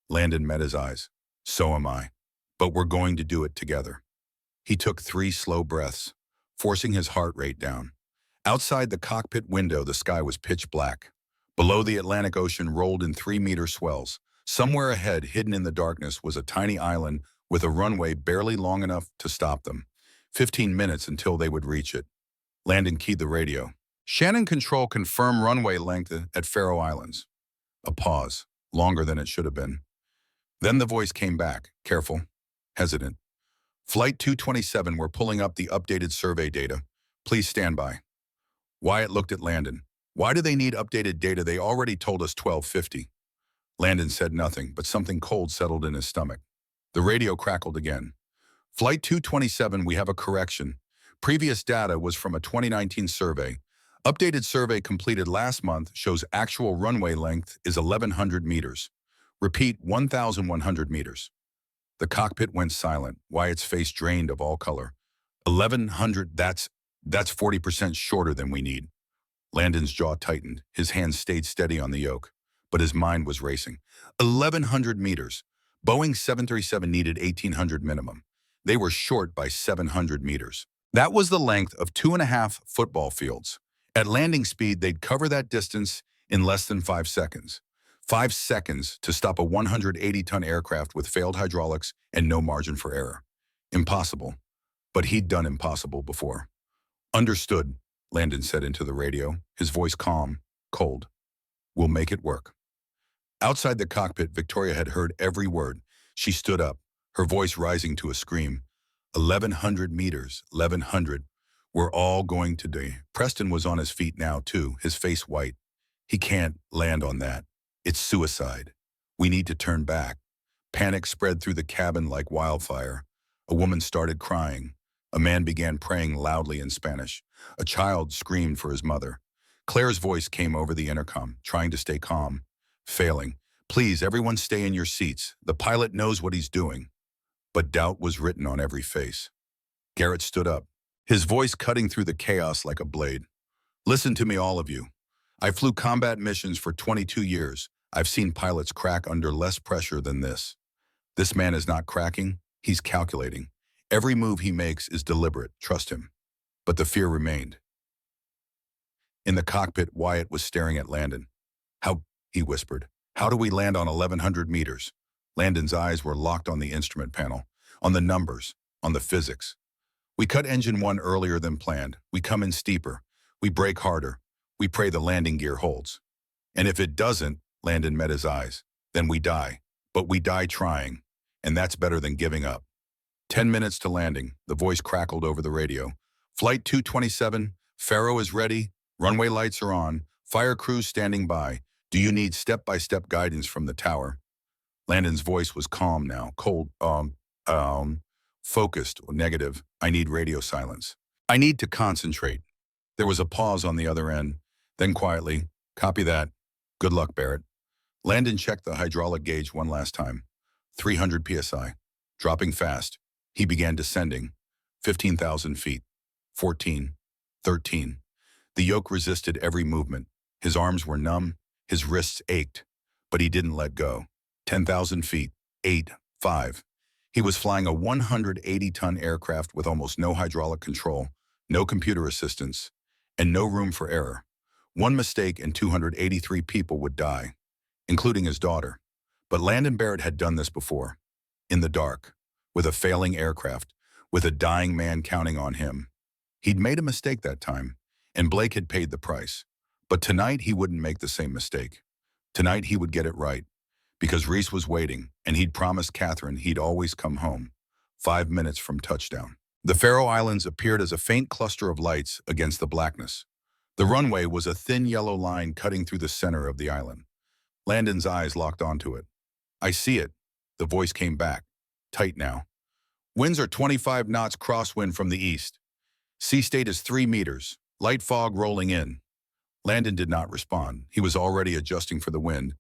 Landon met his eyes. So am I. But we're going to do it together. He took 3 slow breaths, forcing his heart rate down. Outside the cockpit window, the sky was pitch black. Below, the Atlantic Ocean rolled in 3-meter swells. Somewhere ahead, hidden in the darkness, was a tiny island with a runway barely long enough to stop them. 15 minutes until they would reach it. Landon keyed the radio. Shannon Control confirm runway length at Faroe Islands. A pause, longer than it should have been. Then the voice came back, careful, hesitant. Flight 227, we're pulling up the updated survey data. Please stand by. Wyatt looked at Landon. Why do they need updated data? They already told us 1250. Landon said nothing, but something cold settled in his stomach. The radio crackled again. Flight 227, we have a correction. Previous data was from a 2019 survey. Updated survey completed last month shows actual runway length is 1,100 meters. Repeat, 1,100 meters. The cockpit went silent. Wyatt's face drained of all color. 1,100, that's 40% shorter than we need. Landon's jaw tightened. His hands stayed steady on the yoke, but his mind was racing. 1,100 meters. Boeing 737 needed 1,800 minimum. They were short by 700 meters. That was the length of 2.5 football fields. At landing speed, they'd cover that distance in less than 5 seconds. 5 seconds to stop a 180-ton aircraft with failed hydraulics and no margin for error. Impossible. But he'd done impossible before. Understood, Landon said into the radio, his voice calm, cold. We'll make it work. Outside the cockpit, Victoria had heard every word. She stood up, her voice rising to a scream. 1,100 meters, 1,100. We're all going to die. Preston was on his feet now, too, his face white. He can't land on that. It's suicide. We need to turn back. Panic spread through the cabin like wildfire. A woman started crying. A man began praying loudly in Spanish. A child screamed for his mother. Claire's voice came over the intercom, trying to stay calm, failing. Please, everyone stay in your seats. The pilot knows what he's doing. But doubt was written on every face. Garrett stood up, his voice cutting through the chaos like a blade. Listen to me, all of you. I flew combat missions for 22 years. I've seen pilots crack under less pressure than this. This man is not cracking, he's calculating. Every move he makes is deliberate, trust him. But the fear remained. In the cockpit, Wyatt was staring at Landon. How, he whispered, how do we land on 1,100 meters? Landon's eyes were locked on the instrument panel, on the numbers, on the physics. We cut engine 1 earlier than planned. We come in steeper. We brake harder. We pray the landing gear holds. And if it doesn't, Landon met his eyes, then we die. But we die trying, and that's better than giving up. 10 minutes to landing, the voice crackled over the radio. Flight 227, Faro is ready, runway lights are on, fire crews standing by. Do you need step-by-step guidance from the tower? Landon's voice was calm now, cold, focused or negative. I need radio silence. I need to concentrate. There was a pause on the other end. Then quietly, copy that. Good luck, Barrett. Landon checked the hydraulic gauge one last time. 300 psi. Dropping fast. He began descending. 15,000 feet. 14. 13. The yoke resisted every movement. His arms were numb. His wrists ached. But he didn't let go. 10,000 feet. 8. 5. He was flying a 180-ton aircraft with almost no hydraulic control, no computer assistance, and no room for error. One mistake and 283 people would die, including his daughter. But Landon Barrett had done this before. In the dark, with a failing aircraft, with a dying man counting on him. He'd made a mistake that time, and Blake had paid the price. But tonight he wouldn't make the same mistake. Tonight he would get it right, because Reese was waiting, and he'd promised Catherine he'd always come home, 5 minutes from touchdown. The Faroe Islands appeared as a faint cluster of lights against the blackness. The runway was a thin yellow line cutting through the center of the island. Landon's eyes locked onto it. I see it. The voice came back, tight now. Winds are 25 knots crosswind from the east. Sea state is 3 meters, light fog rolling in. Landon did not respond. He was already adjusting for the wind,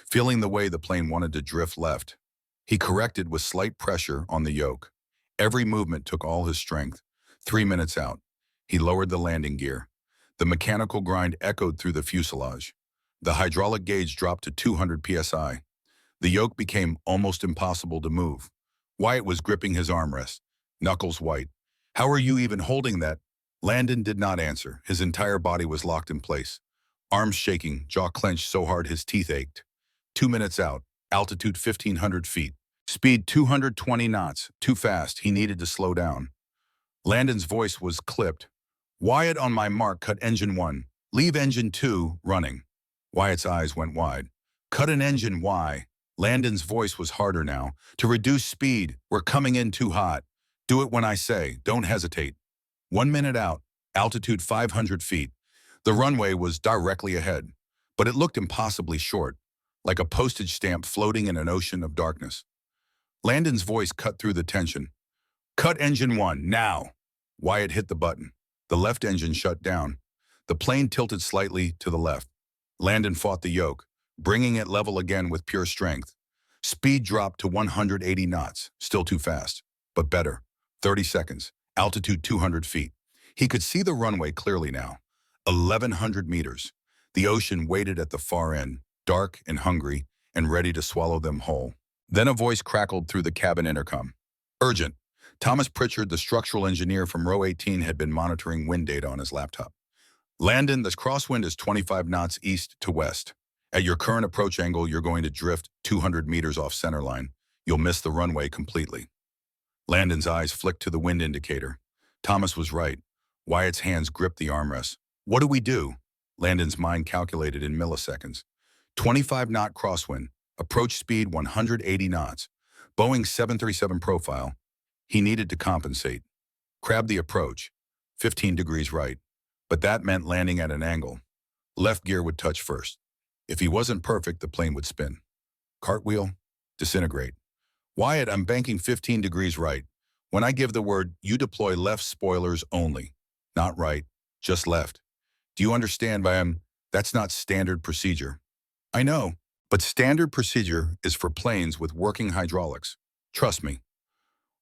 feeling the way the plane wanted to drift left. He corrected with slight pressure on the yoke. Every movement took all his strength. 3 minutes out, he lowered the landing gear. The mechanical grind echoed through the fuselage. The hydraulic gauge dropped to 200 psi. The yoke became almost impossible to move. Wyatt was gripping his armrest, knuckles white. How are you even holding that? Landon did not answer. His entire body was locked in place. Arms shaking, jaw clenched so hard his teeth ached. 2 minutes out, altitude 1,500 feet. Speed 220 knots, too fast, he needed to slow down. Landon's voice was clipped. Wyatt, on my mark, cut engine 1. Leave engine 2 running. Wyatt's eyes went wide. Cut an engine, why? Landon's voice was harder now. To reduce speed, we're coming in too hot. Do it when I say, don't hesitate. 1 minute out, altitude 500 feet. The runway was directly ahead, but it looked impossibly short, like a postage stamp floating in an ocean of darkness. Landon's voice cut through the tension. Cut engine 1, now! Wyatt hit the button. The left engine shut down. The plane tilted slightly to the left. Landon fought the yoke, bringing it level again with pure strength. Speed dropped to 180 knots, still too fast, but better. 30 seconds, altitude 200 feet. He could see the runway clearly now. 1,100 meters. The ocean waited at the far end, dark and hungry, and ready to swallow them whole. Then a voice crackled through the cabin intercom. Urgent. Thomas Pritchard, the structural engineer from row 18, had been monitoring wind data on his laptop. Landon, this crosswind is 25 knots east to west. At your current approach angle, you're going to drift 200 meters off centerline. You'll miss the runway completely. Landon's eyes flicked to the wind indicator. Thomas was right. Wyatt's hands gripped the armrest. What do we do? Landon's mind calculated in milliseconds. 25-knot crosswind. Approach speed 180 knots. Boeing 737 profile. He needed to compensate. Crab the approach. 15 degrees right. But that meant landing at an angle. Left gear would touch first. If he wasn't perfect, the plane would spin. Cartwheel. Disintegrate. Wyatt, I'm banking 15 degrees right. When I give the word, you deploy left spoilers only. Not right, just left. Do you understand, that's not standard procedure. I know, but standard procedure is for planes with working hydraulics. Trust me.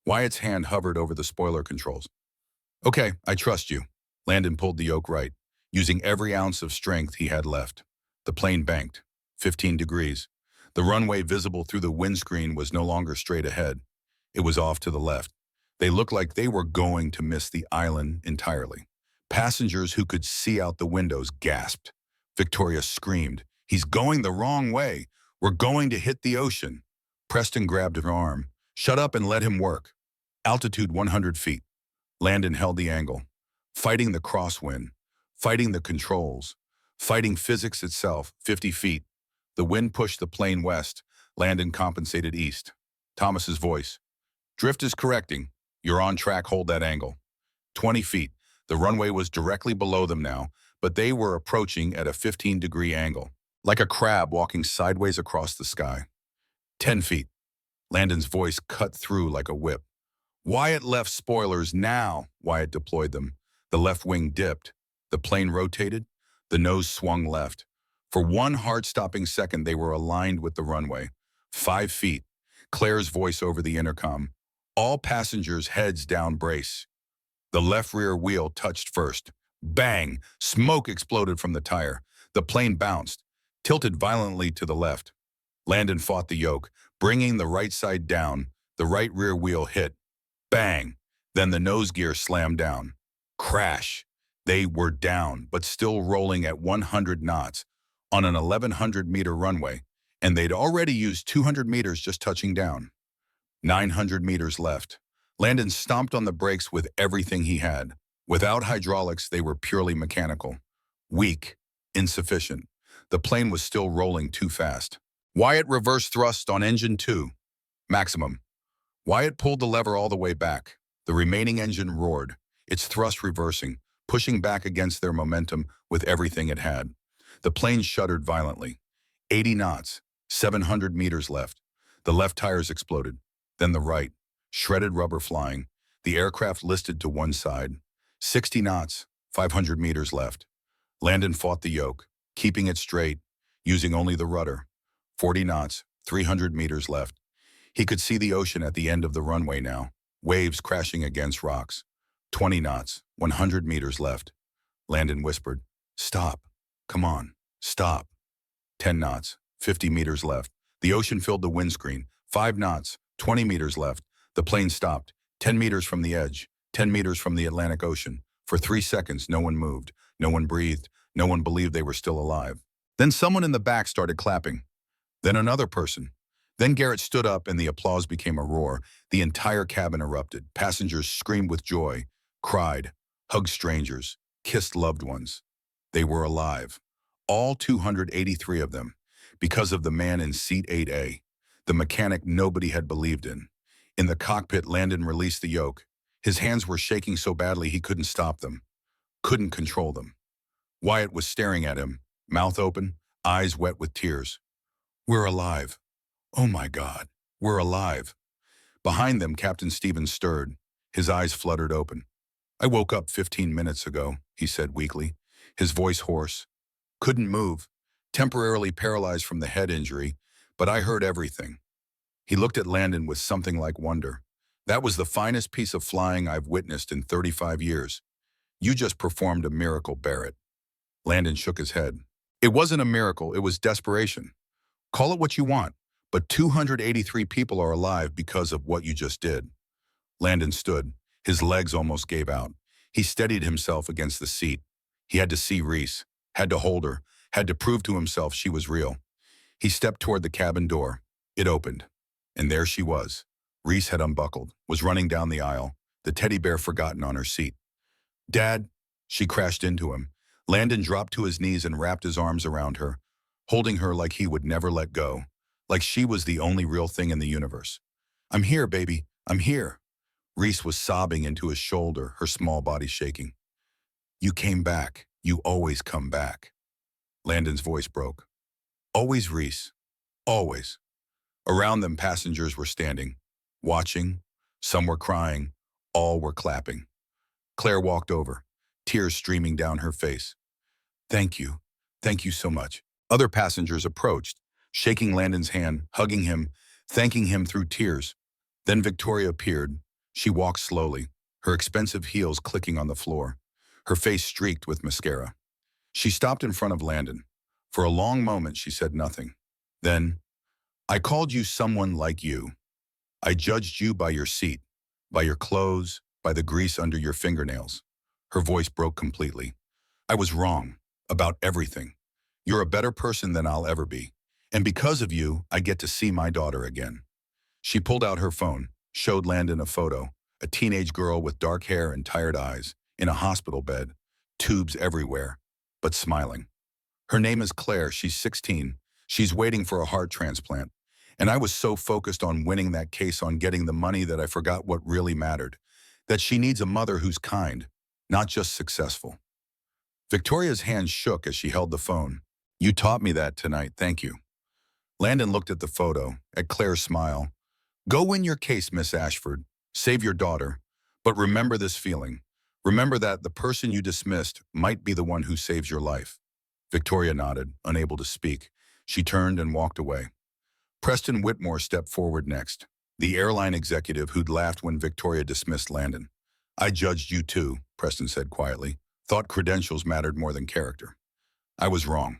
Wyatt's hand hovered over the spoiler controls. Okay, I trust you. Landon pulled the yoke right, using every ounce of strength he had left. The plane banked, 15 degrees. The runway visible through the windscreen was no longer straight ahead. It was off to the left. They looked like they were going to miss the island entirely. Passengers who could see out the windows gasped. Victoria screamed, "He's going the wrong way. We're going to hit the ocean." Preston grabbed her arm. "Shut up and let him work." Altitude 100 feet. Landon held the angle, fighting the crosswind, fighting the controls, fighting physics itself. 50 feet. The wind pushed the plane west. Landon compensated east. Thomas's voice. "Drift is correcting. You're on track. Hold that angle." 20 feet. The runway was directly below them now, but they were approaching at a 15-degree angle, like a crab walking sideways across the sky. 10 feet. Landon's voice cut through like a whip. "Wyatt left spoilers now." Wyatt deployed them. The left wing dipped. The plane rotated. The nose swung left. For one heart-stopping second, they were aligned with the runway. 5 feet. Claire's voice over the intercom. "All passengers, heads down, brace." The left rear wheel touched first. Bang! Smoke exploded from the tire. The plane bounced, tilted violently to the left. Landon fought the yoke, bringing the right side down. The right rear wheel hit. Bang! Then the nose gear slammed down. Crash! They were down, but still rolling at 100 knots on an 1,100-meter runway, and they'd already used 200 meters just touching down. 900 meters left. Landon stomped on the brakes with everything he had. Without hydraulics, they were purely mechanical. Weak, insufficient. The plane was still rolling too fast. Wyatt reverse thrust on engine 2. Maximum. Wyatt pulled the lever all the way back. The remaining engine roared, its thrust reversing, pushing back against their momentum with everything it had. The plane shuddered violently. 80 knots, 700 meters left. The left tires exploded, then the right. Shredded rubber flying. The aircraft listed to one side. 60 knots, 500 meters left. Landon fought the yoke, keeping it straight, using only the rudder. 40 knots, 300 meters left. He could see the ocean at the end of the runway now, waves crashing against rocks. 20 knots, 100 meters left. Landon whispered, "Stop. Come on, stop." 10 knots, 50 meters left. The ocean filled the windscreen. 5 knots, 20 meters left. The plane stopped, 10 meters from the edge, 10 meters from the Atlantic Ocean. For 3 seconds, no one moved, no one breathed, no one believed they were still alive. Then someone in the back started clapping. Then another person. Then Garrett stood up and the applause became a roar. The entire cabin erupted. Passengers screamed with joy, cried, hugged strangers, kissed loved ones. They were alive. All 283 of them, because of the man in seat 8A, the mechanic nobody had believed in. In the cockpit, Landon released the yoke. His hands were shaking so badly he couldn't stop them, couldn't control them. Wyatt was staring at him, mouth open, eyes wet with tears. "We're alive. Oh my God, we're alive." Behind them, Captain Stevens stirred. His eyes fluttered open. "I woke up 15 minutes ago," he said weakly, his voice hoarse. "Couldn't move, temporarily paralyzed from the head injury, but I heard everything." He looked at Landon with something like wonder. "That was the finest piece of flying I've witnessed in 35 years. You just performed a miracle, Barrett." Landon shook his head. "It wasn't a miracle, it was desperation. Call it what you want, but 283 people are alive because of what you just did." Landon stood. His legs almost gave out. He steadied himself against the seat. He had to see Reese, had to hold her, had to prove to himself she was real. He stepped toward the cabin door. It opened. And there she was. Reese had unbuckled, was running down the aisle, the teddy bear forgotten on her seat. "Dad," she crashed into him. Landon dropped to his knees and wrapped his arms around her, holding her like he would never let go, like she was the only real thing in the universe. "I'm here, baby. I'm here." Reese was sobbing into his shoulder, her small body shaking. "You came back. You always come back." Landon's voice broke. "Always, Reese. Always." Around them, passengers were standing, watching. Some were crying. All were clapping. Claire walked over, tears streaming down her face. "Thank you. Thank you so much." Other passengers approached, shaking Landon's hand, hugging him, thanking him through tears. Then Victoria appeared. She walked slowly, her expensive heels clicking on the floor, her face streaked with mascara. She stopped in front of Landon. For a long moment, she said nothing. Then, "I called you someone like you. I judged you by your seat, by your clothes, by the grease under your fingernails. Her voice broke completely. I was wrong. About everything. You're a better person than I'll ever be. And because of you, I get to see my daughter again. She pulled out her phone, showed Landon a photo, a teenage girl with dark hair and tired eyes, in a hospital bed, tubes everywhere, but smiling. Her name is Claire, she's 16. She's waiting for a heart transplant. And I was so focused on winning that case, on getting the money, that I forgot what really mattered. That she needs a mother who's kind, not just successful. Victoria's hand shook as she held the phone. You taught me that tonight, thank you. Landon looked at the photo, at Claire's smile. Go win your case, Miss Ashford. Save your daughter. But remember this feeling. Remember that the person you dismissed might be the one who saves your life. Victoria nodded, unable to speak. She turned and walked away. Preston Whitmore stepped forward next, the airline executive who'd laughed when Victoria dismissed Landon. I judged you too, Preston said quietly. Thought credentials mattered more than character. I was wrong.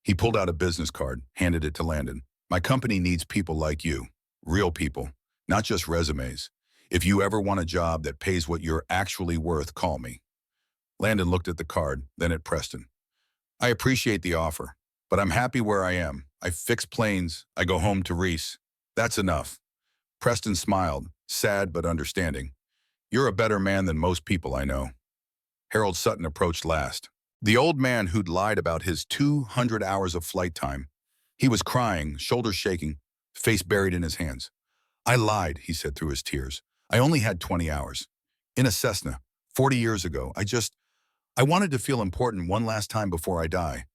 He pulled out a business card, handed it to Landon. My company needs people like you. Real people, not just resumes. If you ever want a job that pays what you're actually worth, call me. Landon looked at the card, then at Preston. I appreciate the offer, but I'm happy where I am. I fix planes, I go home to Reese. That's enough. Preston smiled, sad but understanding. You're a better man than most people I know. Harold Sutton approached last. The old man who'd lied about his 200 hours of flight time. He was crying, shoulders shaking, face buried in his hands. I lied, he said through his tears. I only had 20 hours. In a Cessna, 40 years ago, I wanted to feel important one last time before I die.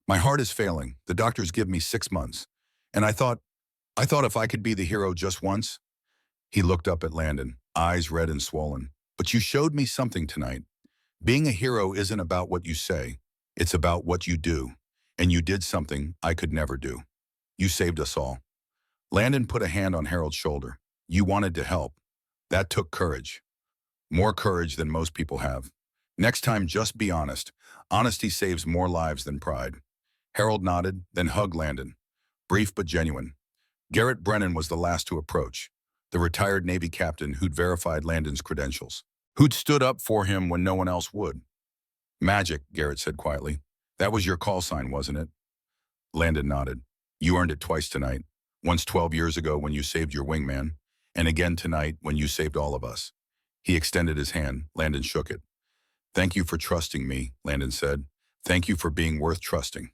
My heart is failing. The doctors give me 6 months. And I thought if I could be the hero just once. He looked up at Landon, eyes red and swollen. But you showed me something tonight. Being a hero isn't about what you say. It's about what you do. And you did something I could never do. You saved us all. Landon put a hand on Harold's shoulder. You wanted to help. That took courage. More courage than most people have. Next time, just be honest. Honesty saves more lives than pride. Harold nodded, then hugged Landon. Brief but genuine. Garrett Brennan was the last to approach, the retired Navy captain who'd verified Landon's credentials, who'd stood up for him when no one else would. Magic, Garrett said quietly. That was your call sign, wasn't it? Landon nodded. You earned it twice tonight. Once 12 years ago when you saved your wingman, and again tonight when you saved all of us. He extended his hand. Landon shook it. Thank you for trusting me, Landon said. Thank you for being worth trusting.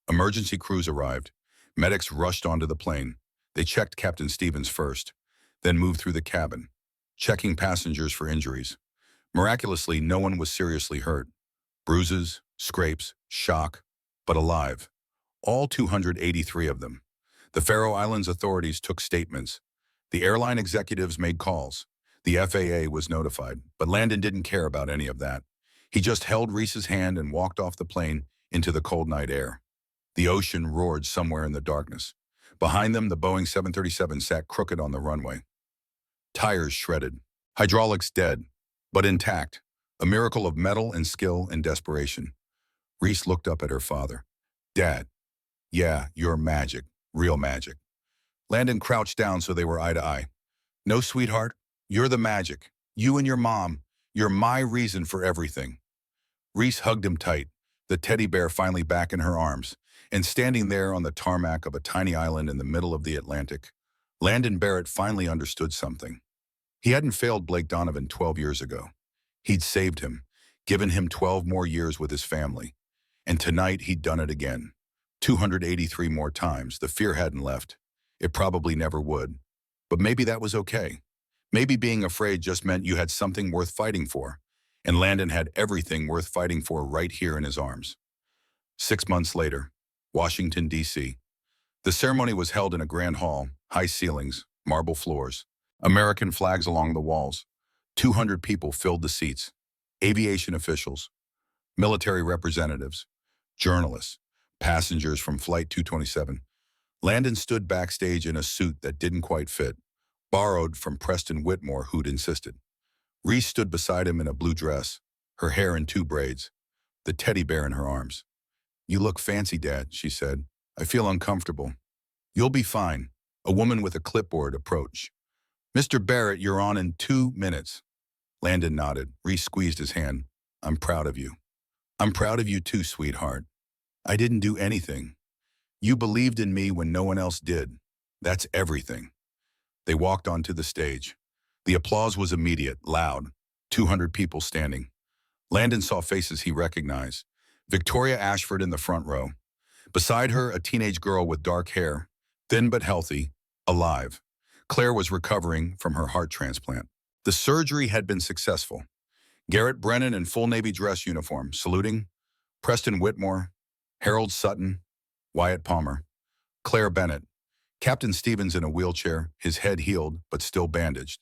Emergency crews arrived. Medics rushed onto the plane. They checked Captain Stevens first, then moved through the cabin, checking passengers for injuries. Miraculously, no one was seriously hurt. Bruises, scrapes, shock, but alive. All 283 of them. The Faroe Islands authorities took statements. The airline executives made calls. The FAA was notified, but Landon didn't care about any of that. He just held Reese's hand and walked off the plane into the cold night air. The ocean roared somewhere in the darkness. Behind them, the Boeing 737 sat crooked on the runway. Tires shredded. Hydraulics dead, but intact. A miracle of metal and skill and desperation. Reese looked up at her father. Dad. Yeah, you're magic. Real magic. Landon crouched down so they were eye to eye. No, sweetheart. You're the magic. You and your mom. You're my reason for everything. Reese hugged him tight, the teddy bear finally back in her arms, and standing there on the tarmac of a tiny island in the middle of the Atlantic, Landon Barrett finally understood something. He hadn't failed Blake Donovan 12 years ago. He'd saved him, given him 12 more years with his family. And tonight he'd done it again. 283 more times. The fear hadn't left. It probably never would. But maybe that was okay. Maybe being afraid just meant you had something worth fighting for. And Landon had everything worth fighting for right here in his arms. 6 months later, Washington, D.C. The ceremony was held in a grand hall, high ceilings, marble floors, American flags along the walls. 200 people filled the seats. Aviation officials, military representatives, journalists, passengers from Flight 227. Landon stood backstage in a suit that didn't quite fit, borrowed from Preston Whitmore, who'd insisted. Reese stood beside him in a blue dress, her hair in 2 braids, the teddy bear in her arms. You look fancy, Dad, she said. I feel uncomfortable. You'll be fine. A woman with a clipboard approached. Mr. Barrett, you're on in 2 minutes. Landon nodded. Reese squeezed his hand. I'm proud of you. I'm proud of you too, sweetheart. I didn't do anything. You believed in me when no one else did. That's everything." They walked onto the stage. The applause was immediate, loud. 200 people standing. Landon saw faces he recognized. Victoria Ashford in the front row. Beside her, a teenage girl with dark hair, thin but healthy, alive. Claire was recovering from her heart transplant. The surgery had been successful. Garrett Brennan in full Navy dress uniform, saluting. Preston Whitmore, Harold Sutton, Wyatt Palmer, Claire Bennett, Captain Stevens in a wheelchair, his head healed but still bandaged.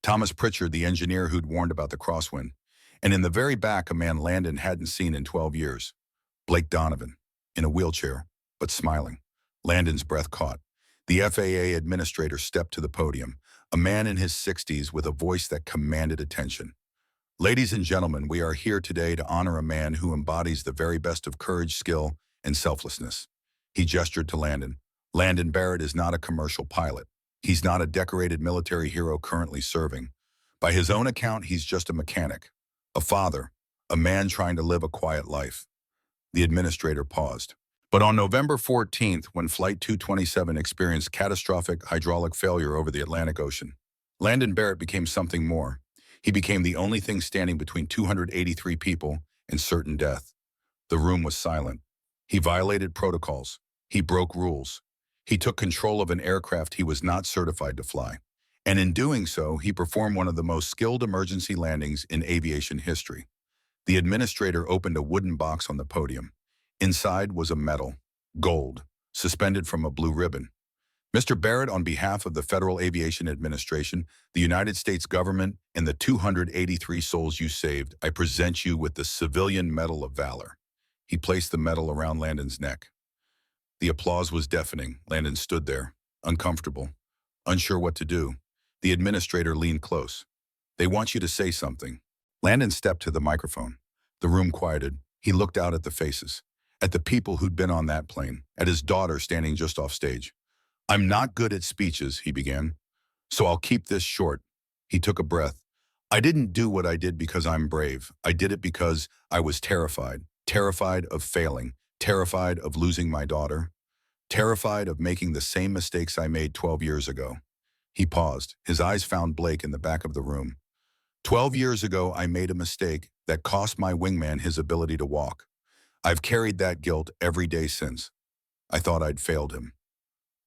Thomas Pritchard, the engineer who'd warned about the crosswind. And in the very back, a man Landon hadn't seen in 12 years. Blake Donovan, in a wheelchair, but smiling. Landon's breath caught. The FAA administrator stepped to the podium, a man in his 60s with a voice that commanded attention. "Ladies and gentlemen, we are here today to honor a man who embodies the very best of courage, skill, and selflessness." He gestured to Landon. Landon Barrett is not a commercial pilot. He's not a decorated military hero currently serving. By his own account, he's just a mechanic, a father, a man trying to live a quiet life. The administrator paused. But on November 14th, when Flight 227 experienced catastrophic hydraulic failure over the Atlantic Ocean, Landon Barrett became something more. He became the only thing standing between 283 people and certain death. The room was silent. He violated protocols. He broke rules. He took control of an aircraft he was not certified to fly. And in doing so, he performed one of the most skilled emergency landings in aviation history. The administrator opened a wooden box on the podium. Inside was a medal, gold, suspended from a blue ribbon. "Mr. Barrett, on behalf of the Federal Aviation Administration, the United States government, and the 283 souls you saved, I present you with the Civilian Medal of Valor." He placed the medal around Landon's neck. The applause was deafening. Landon stood there, uncomfortable, unsure what to do. The administrator leaned close. "They want you to say something." Landon stepped to the microphone. The room quieted. He looked out at the faces, at the people who'd been on that plane, at his daughter standing just off stage. "I'm not good at speeches," he began, "so I'll keep this short." He took a breath. "I didn't do what I did because I'm brave. I did it because I was terrified. Terrified of failing. Terrified of losing my daughter. Terrified of making the same mistakes I made 12 years ago." He paused. His eyes found Blake in the back of the room. "12 years ago, I made a mistake that cost my wingman his ability to walk. I've carried that guilt every day since. I thought I'd failed him."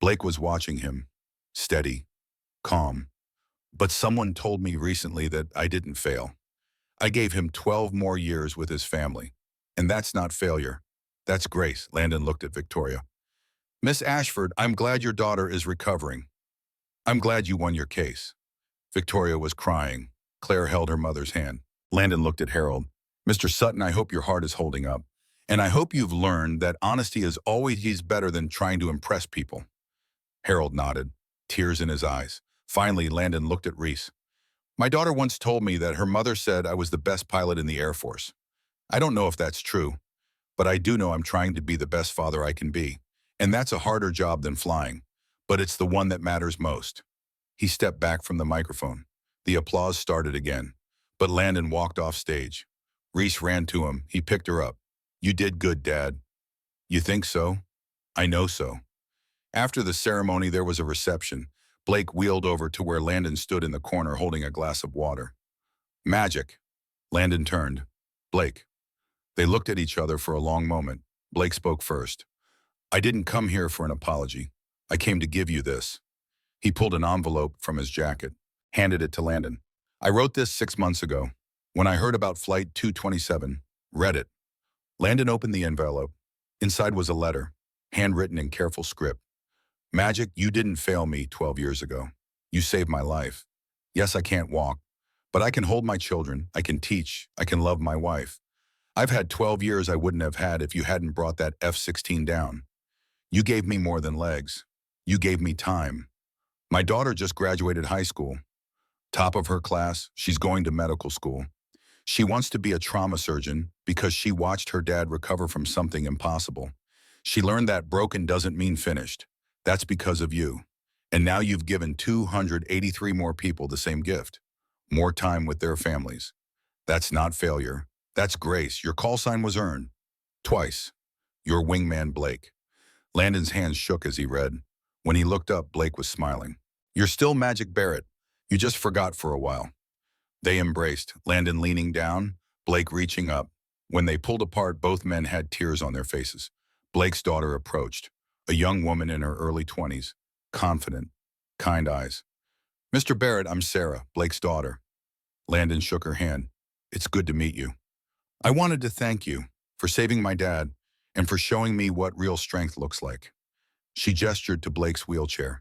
Blake was watching him, steady, calm. "But someone told me recently that I didn't fail. I gave him 12 more years with his family. And that's not failure. That's grace." Landon looked at Victoria. "Miss Ashford, I'm glad your daughter is recovering. I'm glad you won your case." Victoria was crying. Claire held her mother's hand. Landon looked at Harold. "Mr. Sutton, I hope your heart is holding up. And I hope you've learned that honesty is always better than trying to impress people." Harold nodded, tears in his eyes. Finally, Landon looked at Reese. "My daughter once told me that her mother said I was the best pilot in the Air Force. I don't know if that's true, but I do know I'm trying to be the best father I can be. And that's a harder job than flying, but it's the one that matters most." He stepped back from the microphone. The applause started again, but Landon walked off stage. Reese ran to him. He picked her up. "You did good, Dad." "You think so?" "I know so." After the ceremony, there was a reception. Blake wheeled over to where Landon stood in the corner holding a glass of water. "Magic." Landon turned. "Blake." They looked at each other for a long moment. Blake spoke first. "I didn't come here for an apology. I came to give you this." He pulled an envelope from his jacket, handed it to Landon. "I wrote this 6 months ago, when I heard about Flight 227, read it." Landon opened the envelope. Inside was a letter, handwritten in careful script. "Magic, you didn't fail me 12 years ago. You saved my life. Yes, I can't walk, but I can hold my children, I can teach, I can love my wife. I've had 12 years I wouldn't have had if you hadn't brought that F-16 down. You gave me more than legs. You gave me time. My daughter just graduated high school. Top of her class, she's going to medical school. She wants to be a trauma surgeon because she watched her dad recover from something impossible. She learned that broken doesn't mean finished. That's because of you. And now you've given 283 more people the same gift. More time with their families. That's not failure. That's Grace. Your call sign was earned. Twice. Your wingman, Blake. Landon's hands shook as he read. When he looked up, Blake was smiling. You're still Magic Barrett. You just forgot for a while. They embraced, Landon leaning down, Blake reaching up. When they pulled apart, both men had tears on their faces. Blake's daughter approached, a young woman in her early 20s, confident, kind eyes. Mr. Barrett, I'm Sarah, Blake's daughter. Landon shook her hand. It's good to meet you. I wanted to thank you for saving my dad and for showing me what real strength looks like. She gestured to Blake's wheelchair.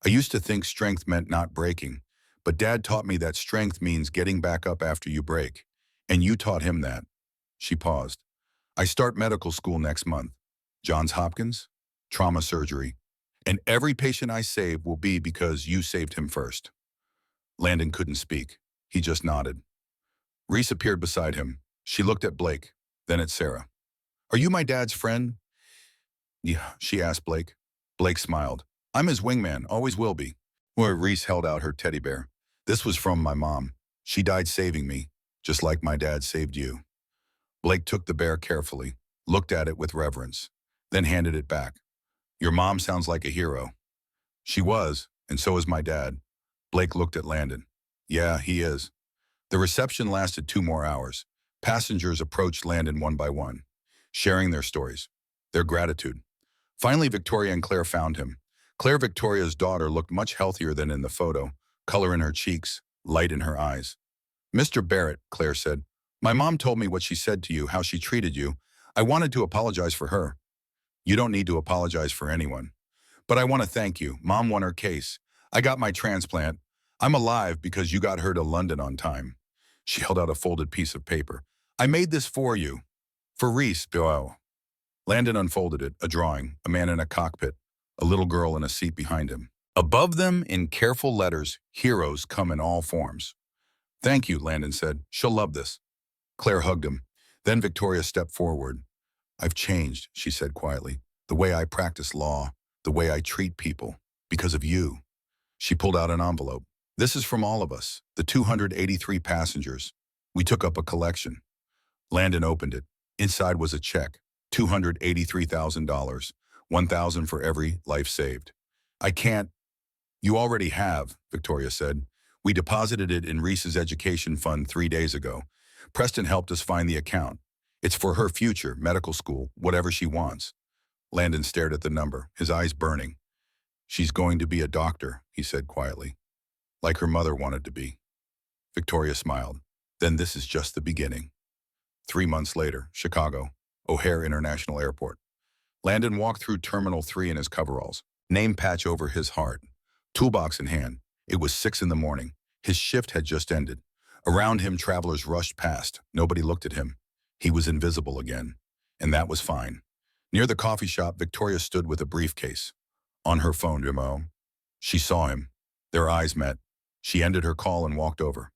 I used to think strength meant not breaking, but Dad taught me that strength means getting back up after you break. And you taught him that. She paused. I start medical school next month. Johns Hopkins, trauma surgery. And every patient I save will be because you saved him first. Landon couldn't speak. He just nodded. Reese appeared beside him. She looked at Blake, then at Sarah. Are you my dad's friend? Yeah, she asked Blake. Blake smiled. I'm his wingman, always will be. Where Reese held out her teddy bear. This was from my mom. She died saving me, just like my dad saved you. Blake took the bear carefully, looked at it with reverence, then handed it back. Your mom sounds like a hero. She was, and so is my dad. Blake looked at Landon. Yeah, he is. The reception lasted 2 more hours. Passengers approached Landon one by one, sharing their stories, their gratitude. Finally, Victoria and Claire found him. Claire, Victoria's daughter, looked much healthier than in the photo, color in her cheeks, light in her eyes. Mr. Barrett, Claire said, my mom told me what she said to you, how she treated you. I wanted to apologize for her. You don't need to apologize for anyone. But I want to thank you. Mom won her case. I got my transplant. I'm alive because you got her to London on time. She held out a folded piece of paper. I made this for you. For Reese. Oh. Landon unfolded it, a drawing, a man in a cockpit, a little girl in a seat behind him. Above them, in careful letters, heroes come in all forms. Thank you, Landon said. She'll love this. Claire hugged him. Then Victoria stepped forward. I've changed, she said quietly. The way I practice law, the way I treat people, because of you. She pulled out an envelope. This is from all of us, the 283 passengers. We took up a collection. Landon opened it. Inside was a check, $283,000, $1,000 for every life saved. I can't. You already have, Victoria said. We deposited it in Reese's education fund 3 days ago. Preston helped us find the account. It's for her future, medical school, whatever she wants. Landon stared at the number, his eyes burning. She's going to be a doctor, he said quietly, like her mother wanted to be. Victoria smiled. Then this is just the beginning. 3 months later, Chicago, O'Hare International Airport. Landon walked through Terminal 3 in his coveralls, name patch over his heart, toolbox in hand. It was 6 in the morning. His shift had just ended. Around him, travelers rushed past. Nobody looked at him. He was invisible again, and that was fine. Near the coffee shop, Victoria stood with a briefcase. On her phone, She saw him. Their eyes met. She ended her call and walked over.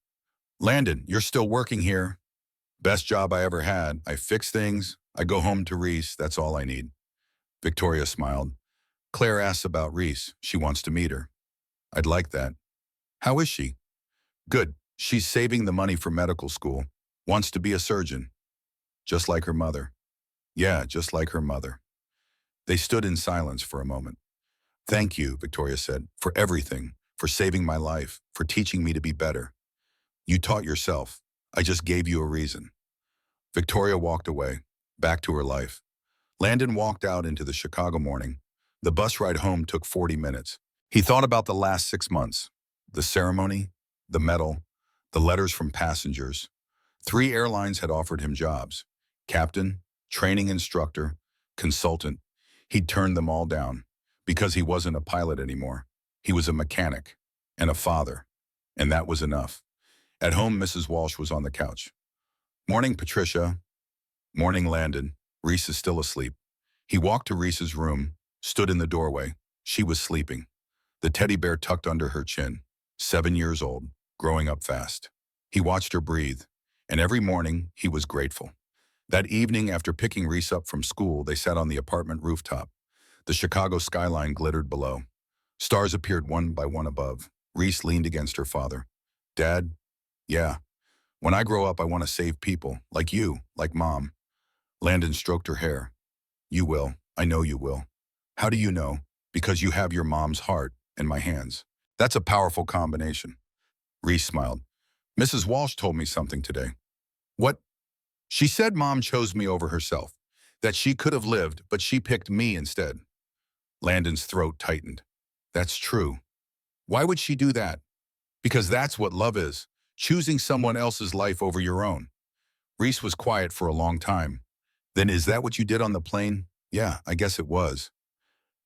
Landon, you're still working here. Best job I ever had. I fix things. I go home to Reese. That's all I need. Victoria smiled. Claire asks about Reese. She wants to meet her. I'd like that. How is she? Good. She's saving the money for medical school. Wants to be a surgeon. Just like her mother. Yeah, just like her mother. They stood in silence for a moment. Thank you, Victoria said, for everything, for saving my life, for teaching me to be better. You taught yourself. I just gave you a reason. Victoria walked away, back to her life. Landon walked out into the Chicago morning. The bus ride home took 40 minutes. He thought about the last 6 months, the ceremony, the medal, the letters from passengers. 3 airlines had offered him jobs: captain, training instructor, consultant. He'd turned them all down because he wasn't a pilot anymore. He was a mechanic and a father, and that was enough. At home, Mrs. Walsh was on the couch. Morning, Patricia. Morning, Landon. Reese is still asleep. He walked to Reese's room, stood in the doorway. She was sleeping. The teddy bear tucked under her chin. 7 years old, growing up fast. He watched her breathe, and every morning he was grateful. That evening, after picking Reese up from school, they sat on the apartment rooftop. The Chicago skyline glittered below. Stars appeared one by one above. Reese leaned against her father. Dad? Yeah. When I grow up, I want to save people, like you, like Mom. Landon stroked her hair. You will. I know you will. How do you know? Because you have your mom's heart and my hands. That's a powerful combination. Reese smiled. Mrs. Walsh told me something today. What? She said Mom chose me over herself, that she could have lived, but she picked me instead. Landon's throat tightened. That's true. Why would she do that? Because that's what love is, choosing someone else's life over your own. Reese was quiet for a long time. Then is that what you did on the plane? Yeah, I guess it was.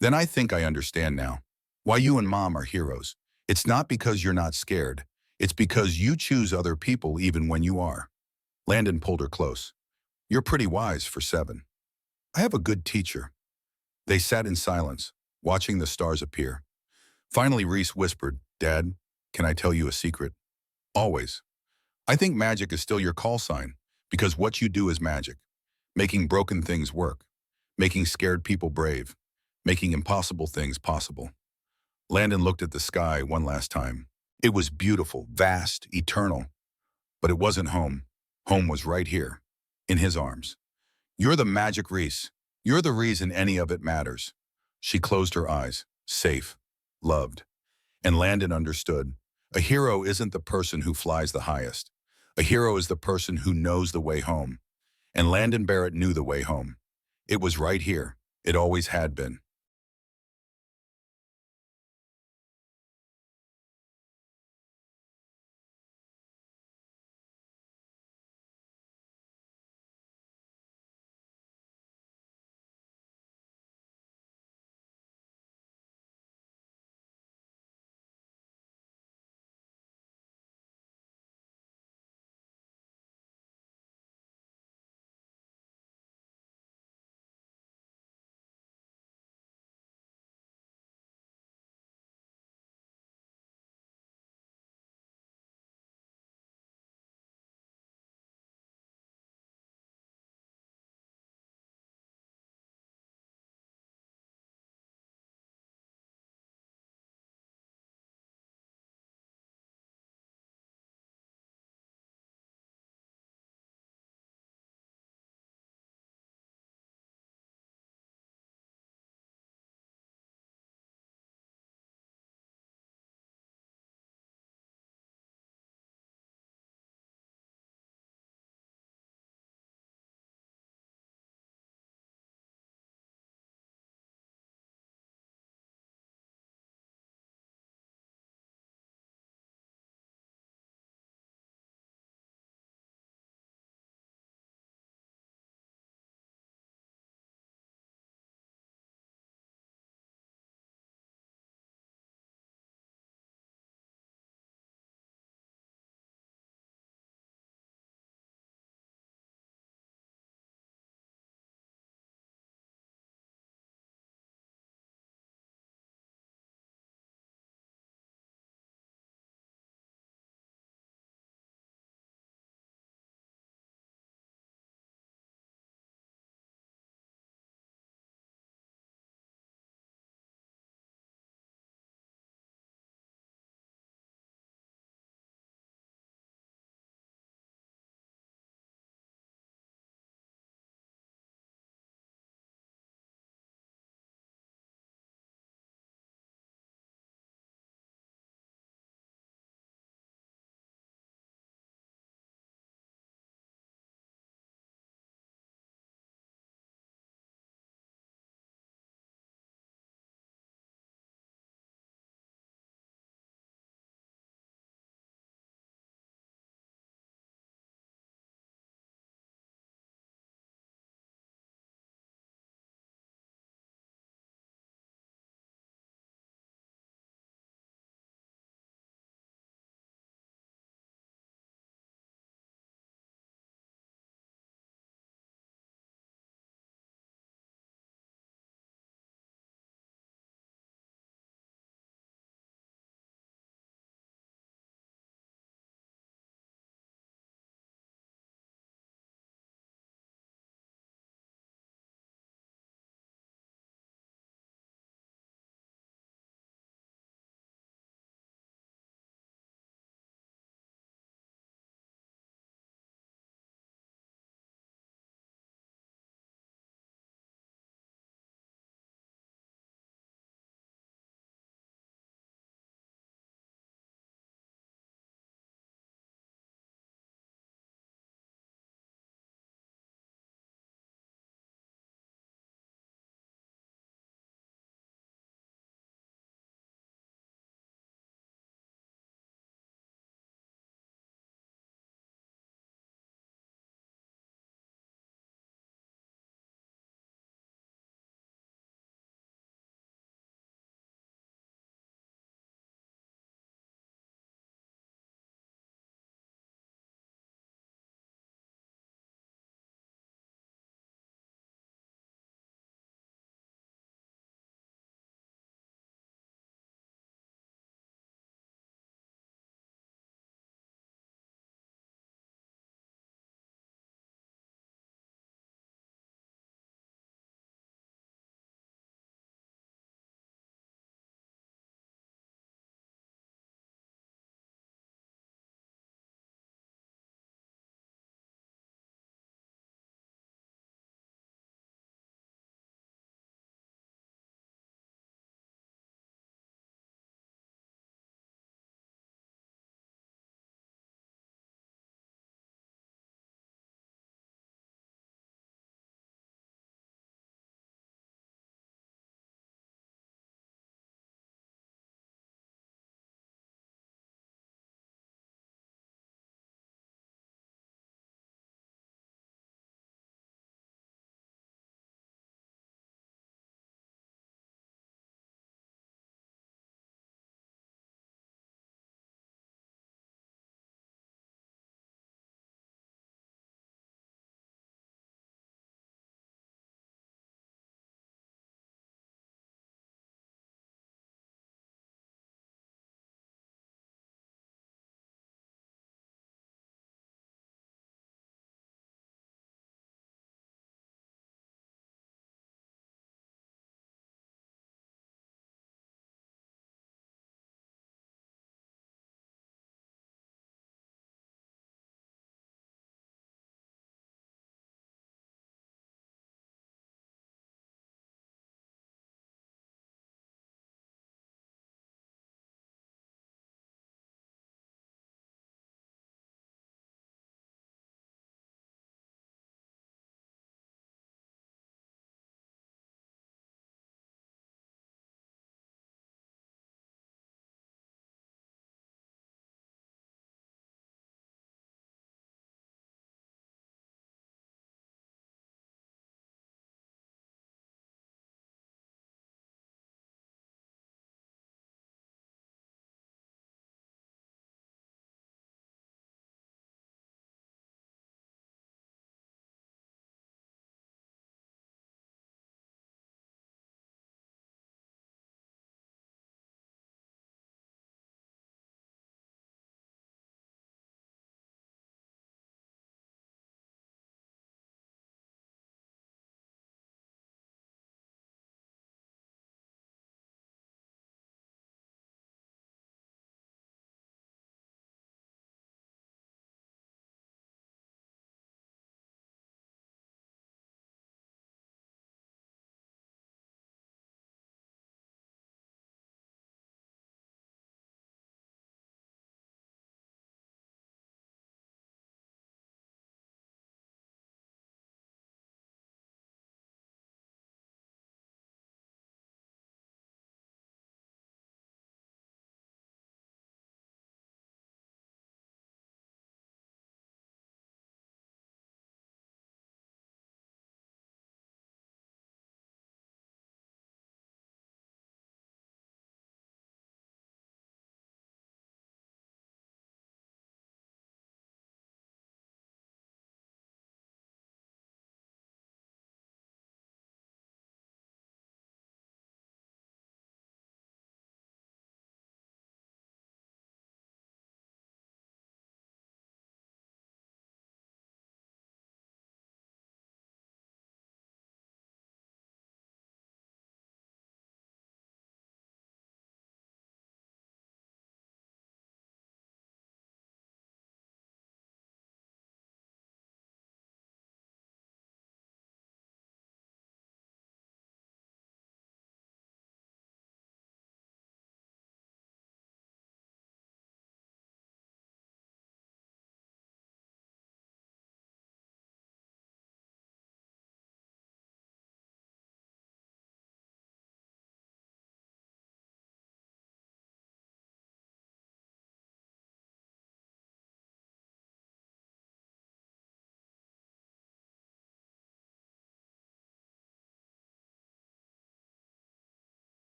Then I think I understand now. Why you and Mom are heroes. It's not because you're not scared. It's because you choose other people even when you are. Landon pulled her close. You're pretty wise for 7. I have a good teacher. They sat in silence, watching the stars appear. Finally, Reese whispered, Dad, can I tell you a secret? Always. I think magic is still your call sign, because what you do is magic. Making broken things work. Making scared people brave. Making impossible things possible. Landon looked at the sky one last time. It was beautiful, vast, eternal. But it wasn't home. Home was right here, in his arms. You're the magic, Reese. You're the reason any of it matters. She closed her eyes, safe, loved. And Landon understood. A hero isn't the person who flies the highest. A hero is the person who knows the way home. And Landon Barrett knew the way home. It was right here. It always had been.